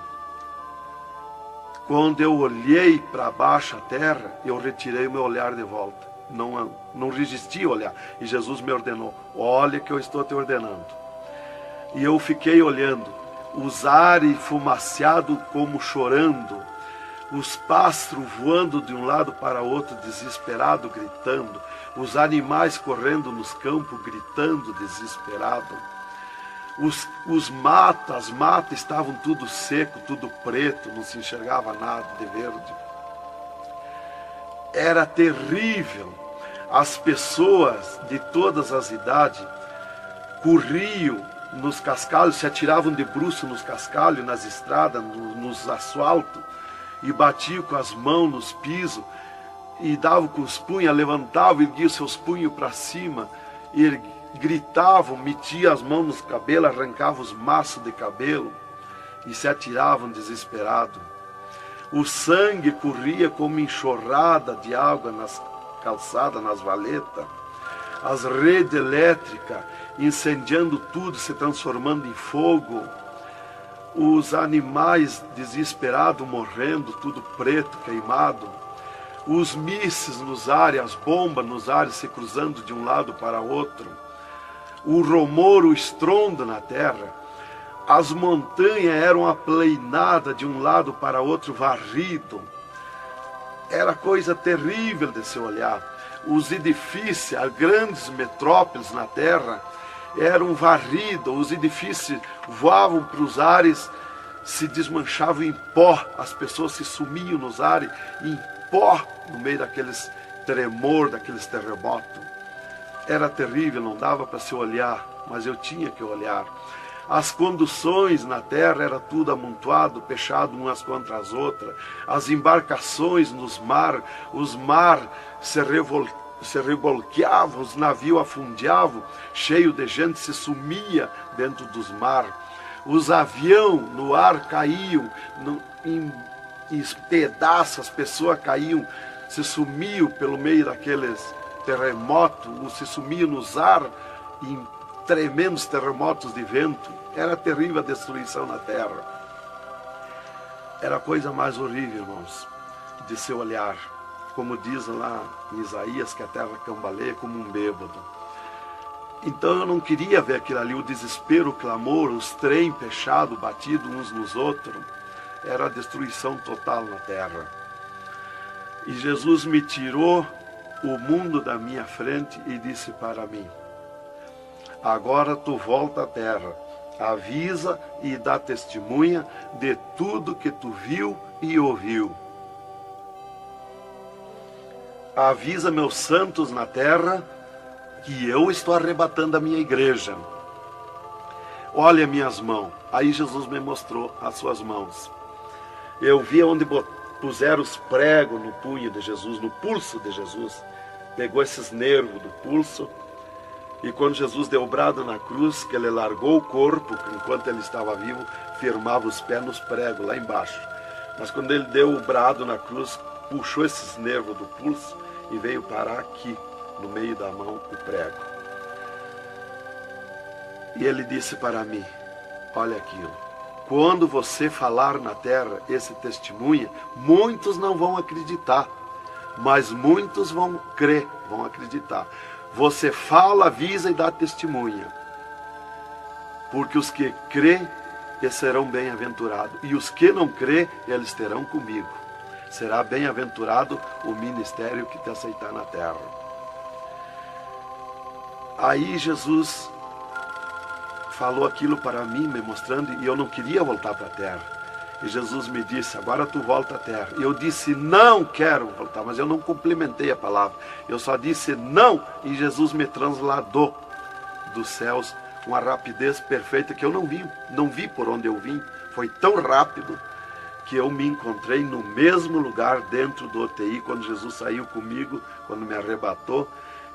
Quando eu olhei para baixo a terra, eu retirei o meu olhar de volta. Não resisti a olhar. E Jesus me ordenou: olha que eu estou te ordenando. E eu fiquei olhando, os ares fumaciados como chorando, os pássaros voando de um lado para outro, desesperado, gritando, os animais correndo nos campos, gritando, desesperado. As matas estavam tudo seco, tudo preto, não se enxergava nada de verde. Era terrível. As pessoas de todas as idades corriam nos cascalhos, se atiravam de bruços nos cascalhos, nas estradas, nos asfaltos, e batiam com as mãos nos pisos, e davam com os punhos, levantavam, erguiam seus punhos para cima, e gritavam, metiam as mãos nos cabelos, arrancavam os maços de cabelo, e se atiravam desesperados. O sangue corria como enxurrada de água nas calçadas, nas valetas. As redes elétricas incendiando tudo, se transformando em fogo. Os animais desesperados morrendo, tudo preto, queimado. Os mísseis nos ares, as bombas nos ares se cruzando de um lado para outro. O rumor, o estrondo na terra. As montanhas eram aplainadas de um lado para outro, varrido. Era coisa terrível de se olhar. Os edifícios, as grandes metrópoles na terra, eram varridos. Os edifícios voavam para os ares, se desmanchavam em pó. As pessoas se sumiam nos ares em pó, no meio daqueles tremor, daqueles terremotos. Era terrível, não dava para se olhar, mas eu tinha que olhar. As conduções na terra era tudo amontoado, fechado umas contra as outras. As embarcações nos mar, os mar se revolqueavam, os navios afundiavam, cheio de gente, se sumia dentro dos mar. Os aviões no ar caíam em pedaços, as pessoas caíam, se sumiam pelo meio daqueles terremotos, se sumiam nos ar em tremendos terremotos de vento. Era terrível a destruição na terra. Era a coisa mais horrível, irmãos, de se olhar. Como diz lá em Isaías, que a terra cambaleia como um bêbado. Então eu não queria ver aquilo ali, o desespero, o clamor, os trens fechados, batidos uns nos outros. Era a destruição total na terra. E Jesus me tirou o mundo da minha frente e disse para mim: agora tu volta à terra, avisa e dá testemunha de tudo que tu viu e ouviu. Avisa meus santos na terra que eu estou arrebatando a minha igreja. Olha minhas mãos. Aí Jesus me mostrou as suas mãos. Eu vi onde puseram os pregos no punho de Jesus, no pulso de Jesus. Pegou esses nervos do pulso. E quando Jesus deu o brado na cruz, que ele largou o corpo, enquanto ele estava vivo, firmava os pés nos pregos lá embaixo. Mas quando ele deu o brado na cruz, puxou esses nervos do pulso e veio parar aqui, no meio da mão, o prego. E ele disse para mim: olha aqui, quando você falar na terra esse testemunho, muitos não vão acreditar, mas muitos vão crer, vão acreditar. Você fala, avisa e dá testemunha. Porque os que crêem, eles serão bem-aventurados. E os que não crêem, eles terão comigo. Será bem-aventurado o ministério que te aceitar na terra. Aí Jesus falou aquilo para mim, me mostrando, e eu não queria voltar para a terra. E Jesus me disse: agora tu volta à terra. E eu disse: não quero voltar, mas eu não complementei a palavra. Eu só disse não, e Jesus me transladou dos céus com uma rapidez perfeita que eu não vi por onde eu vim. Foi tão rápido que eu me encontrei no mesmo lugar dentro do UTI, quando Jesus saiu comigo, quando me arrebatou,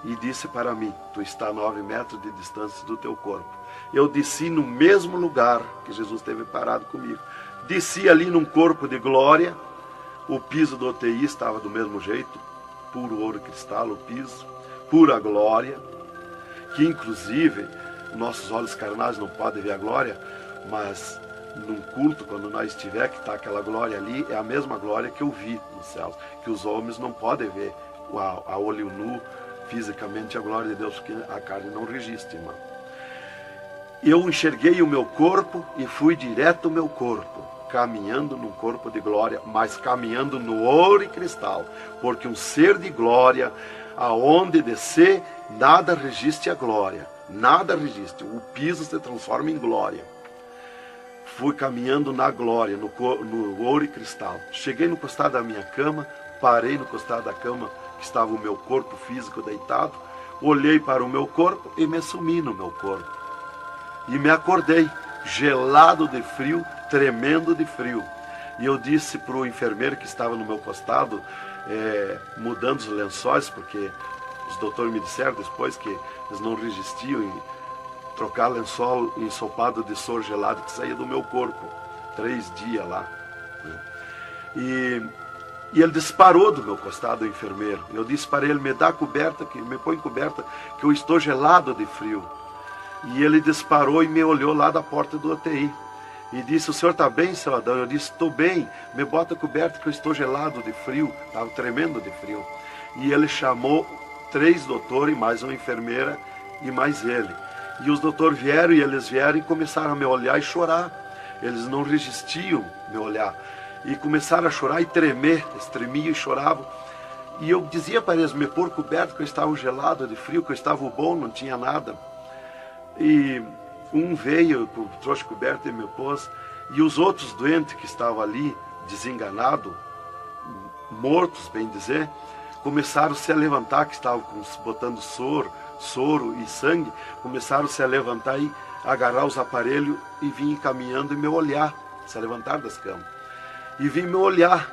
e disse para mim: tu está a 9 metros de distância do teu corpo. Eu desci no mesmo lugar que Jesus esteve parado comigo. Desci ali num corpo de glória. O piso do UTI estava do mesmo jeito, puro ouro cristal o piso, pura glória. que inclusive nossos olhos carnais não podem ver a glória, mas num culto, quando nós estiver, que está aquela glória ali, é a mesma glória que eu vi nos céus, que os homens não podem ver a olho nu, fisicamente, a glória de Deus, porque a carne não resiste, irmão. Eu enxerguei o meu corpo e fui direto ao meu corpo, caminhando num corpo de glória, mas caminhando no ouro e cristal, porque um ser de glória, aonde descer, nada resiste a glória, nada resiste, o piso se transforma em glória. Fui caminhando na glória, no ouro e cristal. Cheguei no costado da minha cama, parei no costado da cama, que estava o meu corpo físico deitado, olhei para o meu corpo e me sumi no meu corpo. E me acordei, gelado de frio, tremendo de frio. E eu disse para o enfermeiro que estava no meu costado, mudando os lençóis, porque os doutores me disseram depois que eles não resistiam em trocar lençol ensopado de soro gelado que saía do meu corpo. 3 dias lá. E ele disparou do meu costado, o enfermeiro. Eu disse para ele, me dá coberta, me põe coberta, que eu estou gelado de frio. E ele disparou e me olhou lá da porta do UTI. E disse, o senhor está bem, seu Adão? Eu disse, estou bem, me bota coberta que eu estou gelado de frio. Estava tremendo de frio. E ele chamou 3 doutores, mais uma enfermeira e mais ele. E os doutores vieram, e eles vieram e começaram a me olhar e chorar. Eles não resistiam me olhar. E começaram a chorar e tremer, eles tremiam e choravam. E eu dizia para eles me pôr coberto, que eu estava gelado de frio, que eu estava bom, não tinha nada. E um veio, trouxe coberto e me pôs. E os outros doentes que estavam ali, desenganados, mortos, bem dizer, começaram a se levantar, que estavam botando soro e sangue, começaram a se levantar e agarrar os aparelhos e vir caminhando e me olhar, se levantar das camas. E vim me olhar.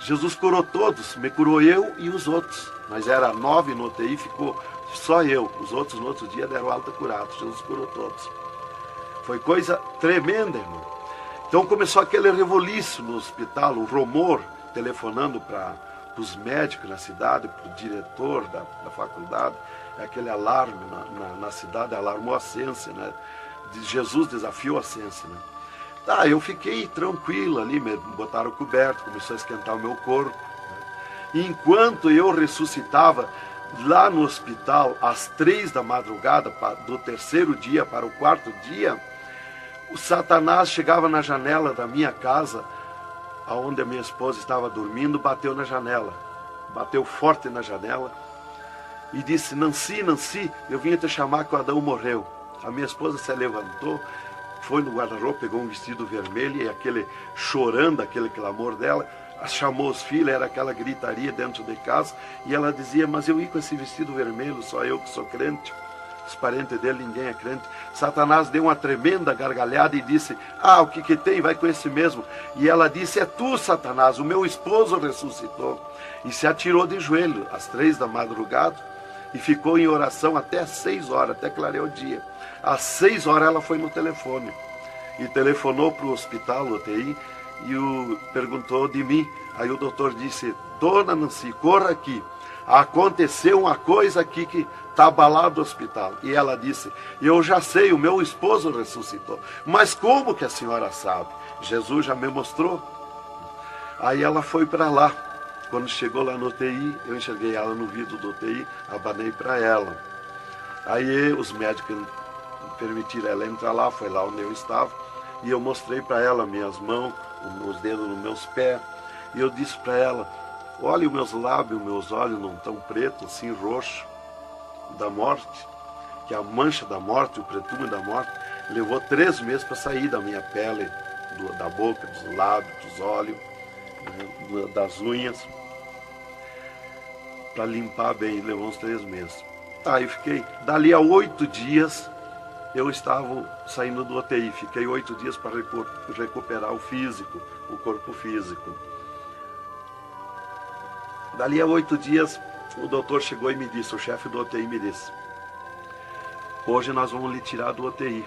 Jesus curou todos, me curou eu e os outros. Mas era 9 no UTI, ficou só eu. Os outros no outro dia deram alta curados. Jesus curou todos. Foi coisa tremenda, irmão. Então começou aquele revoluço no hospital, o rumor, telefonando para os médicos na cidade, para o diretor da faculdade, aquele alarme na cidade, alarmou a ciência, né? Jesus desafiou a ciência, né? Tá, eu fiquei tranquilo ali, me botaram coberto, começou a esquentar o meu corpo, né? E enquanto eu ressuscitava lá no hospital, às 3 da madrugada, do 3º dia para o 4º dia, o Satanás chegava na janela da minha casa, onde a minha esposa estava dormindo, bateu na janela, bateu forte na janela, e disse, Nancy, Nancy, eu vim te chamar que o Adão morreu. A minha esposa se levantou, foi no guarda-roupa, pegou um vestido vermelho, e aquele chorando, aquele clamor dela, chamou os filhos, era aquela gritaria dentro de casa, e ela dizia, mas eu ia com esse vestido vermelho, só eu que sou crente, os parentes dele, ninguém é crente. Satanás deu uma tremenda gargalhada e disse, o que tem, vai com esse mesmo. E ela disse, é tu, Satanás, o meu esposo ressuscitou. E se atirou de joelho, às 3 da madrugada, e ficou em oração até às 6 horas, até clarear o dia. Às 6 horas ela foi no telefone, e telefonou para o hospital, UTI, e perguntou de mim. Aí o doutor disse, dona Nancy, corra aqui, aconteceu uma coisa aqui que está abalado o hospital. E ela disse, eu já sei, o meu esposo ressuscitou. Mas como que a senhora sabe? Jesus já me mostrou. Aí ela foi para lá. Quando chegou lá no UTI, eu enxerguei ela no vidro do UTI, abanei para ela. Aí os médicos permitiram ela entrar lá, foi lá onde eu estava, e eu mostrei para ela minhas mãos, os dedos nos meus pés, e eu disse para ela, olha os meus lábios, meus olhos não estão pretos, assim, roxo, da morte, que a mancha da morte, o pretume da morte, levou 3 meses para sair da minha pele, da boca, dos lábios, dos olhos, das unhas, para limpar bem, levou uns 3 meses. Tá, eu fiquei, dali a 8 dias, eu estava saindo do UTI, fiquei 8 dias para recuperar o físico, o corpo físico. Dali a 8 dias, o doutor chegou e me disse, o chefe do UTI me disse, hoje nós vamos lhe tirar do UTI,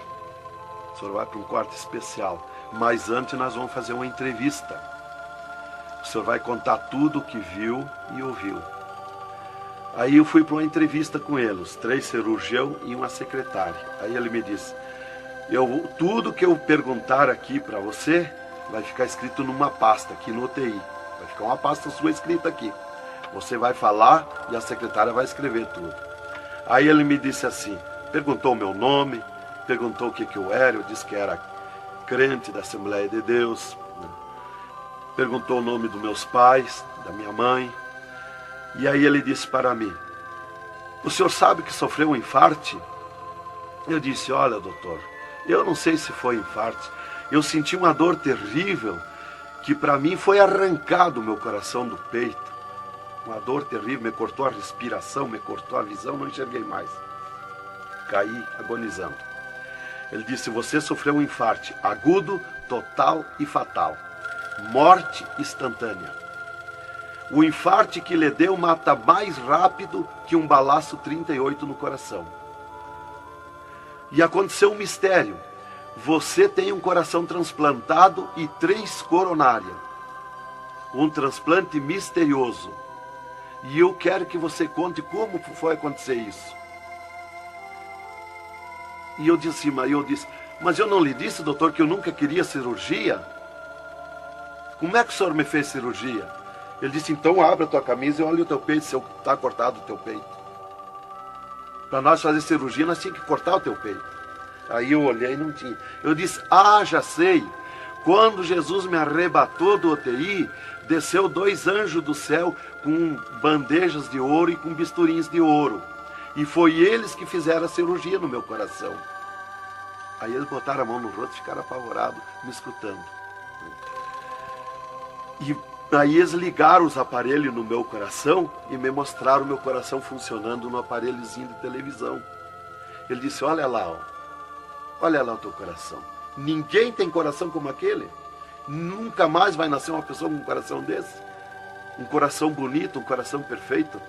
o senhor vai para um quarto especial, mas antes nós vamos fazer uma entrevista. O senhor vai contar tudo o que viu e ouviu. Aí eu fui para uma entrevista com ele, os 3 cirurgiões e uma secretária. Aí ele me disse, tudo que eu perguntar aqui para você vai ficar escrito numa pasta aqui no UTI. Vai ficar uma pasta sua escrita aqui. Você vai falar e a secretária vai escrever tudo. Aí ele me disse assim, perguntou o meu nome, perguntou o que eu era, eu disse que era crente da Assembleia de Deus, né? Perguntou o nome dos meus pais, da minha mãe. E aí ele disse para mim, o senhor sabe que sofreu um infarte? Eu disse, olha doutor, eu não sei se foi infarte, eu senti uma dor terrível, que para mim foi arrancado o meu coração do peito. Uma dor terrível, me cortou a respiração, me cortou a visão, não enxerguei mais. Caí agonizando. Ele disse, você sofreu um infarte agudo, total e fatal. Morte instantânea. O infarte que lhe deu mata mais rápido que um balaço 38 no coração. E aconteceu um mistério. Você tem um coração transplantado e 3 coronárias. Um transplante misterioso. E eu quero que você conte como foi acontecer isso. E eu disse, mas eu não lhe disse, doutor, que eu nunca queria cirurgia? Como é que o senhor me fez cirurgia? Ele disse, então abre a tua camisa e olha o teu peito, se está cortado o teu peito. Para nós fazer cirurgia, nós tínhamos que cortar o teu peito. Aí eu olhei e não tinha. Eu disse, já sei. Quando Jesus me arrebatou do UTI, desceu 2 anjos do céu com bandejas de ouro e com bisturins de ouro. E foi eles que fizeram a cirurgia no meu coração. Aí eles botaram a mão no rosto e ficaram apavorados, me escutando. E aí eles ligaram os aparelhos no meu coração e me mostraram o meu coração funcionando no aparelhozinho de televisão. Ele disse, olha lá o teu coração. Ninguém tem coração como aquele. Nunca mais vai nascer uma pessoa com um coração desse. Um coração bonito, um coração perfeito.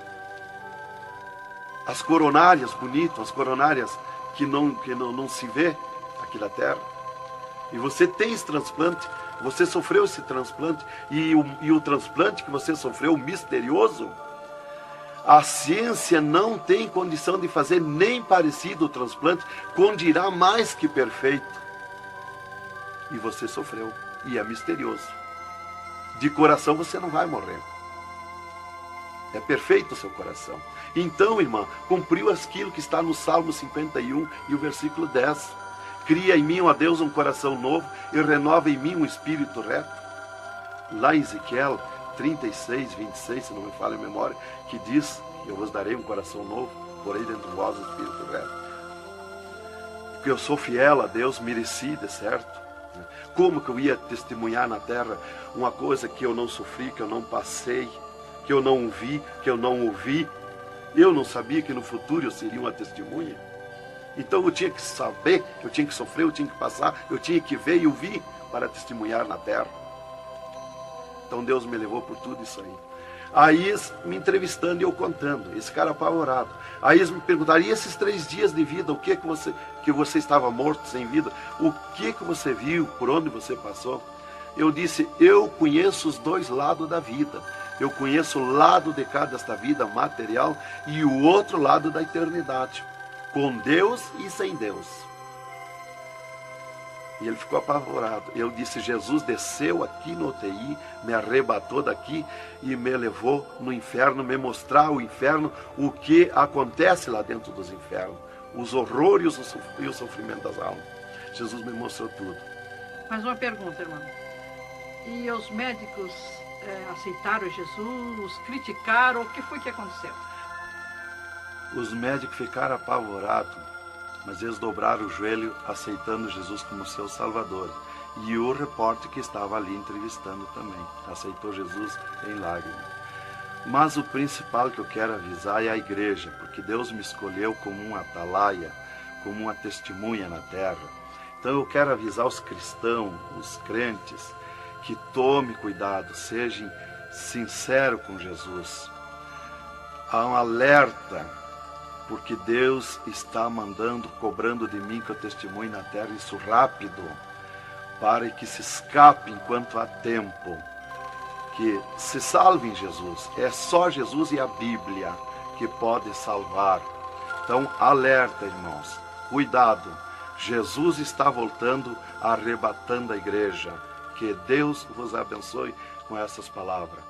As coronárias bonitas, as coronárias que não se vê aqui na terra. E você tem esse transplante, você sofreu esse transplante, e o transplante que você sofreu, misterioso, a ciência não tem condição de fazer nem parecido o transplante, com dirá mais que perfeito. E você sofreu, e é misterioso. De coração você não vai morrer. É perfeito o seu coração. Então, irmã, cumpriu aquilo que está no Salmo 51 e o versículo 10. Cria em mim, ó Deus, um coração novo e renova em mim um espírito reto. Lá em Ezequiel 36, 26, se não me falha a memória, que diz, eu vos darei um coração novo, porei dentro de vós um espírito reto. Porque eu sou fiel a Deus, mereci, de certo. Como que eu ia testemunhar na terra uma coisa que eu não sofri, que eu não passei, que eu não vi, que eu não ouvi? Eu não sabia que no futuro eu seria uma testemunha. Então eu tinha que saber, eu tinha que sofrer, eu tinha que passar, eu tinha que ver e ouvir para testemunhar na terra. Então Deus me levou por tudo isso aí. Aí eles me entrevistando e eu contando, esse cara apavorado. Aí eles me perguntaram, e esses 3 dias de vida, o que você estava morto, sem vida? O que você viu, por onde você passou? Eu disse, eu conheço os 2 lados da vida. Eu conheço o lado de cá desta vida material e o outro lado da eternidade. Com Deus e sem Deus. E ele ficou apavorado. Eu disse, Jesus desceu aqui no UTI, me arrebatou daqui e me levou no inferno, me mostrar o inferno, o que acontece lá dentro dos infernos, os horrores e o sofrimento das almas. Jesus me mostrou tudo. Mais uma pergunta, irmão. E os médicos aceitaram Jesus, criticaram, o que foi que aconteceu? Os médicos ficaram apavorados, mas eles dobraram o joelho aceitando Jesus como seu Salvador. E o repórter que estava ali entrevistando também aceitou Jesus em lágrimas. Mas o principal que eu quero avisar é a igreja, porque Deus me escolheu como uma atalaia, como uma testemunha na terra. Então eu quero avisar os cristãos, os crentes, que tome cuidado, seja sincero com Jesus. Há um alerta, porque Deus está cobrando de mim que eu testemunhe na terra isso rápido, para que se escape enquanto há tempo, que se salve em Jesus. É só Jesus e a Bíblia que pode salvar. Então, alerta, irmãos, cuidado, Jesus está voltando, arrebatando a igreja. Que Deus vos abençoe com essas palavras.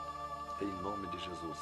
Em nome de Jesus.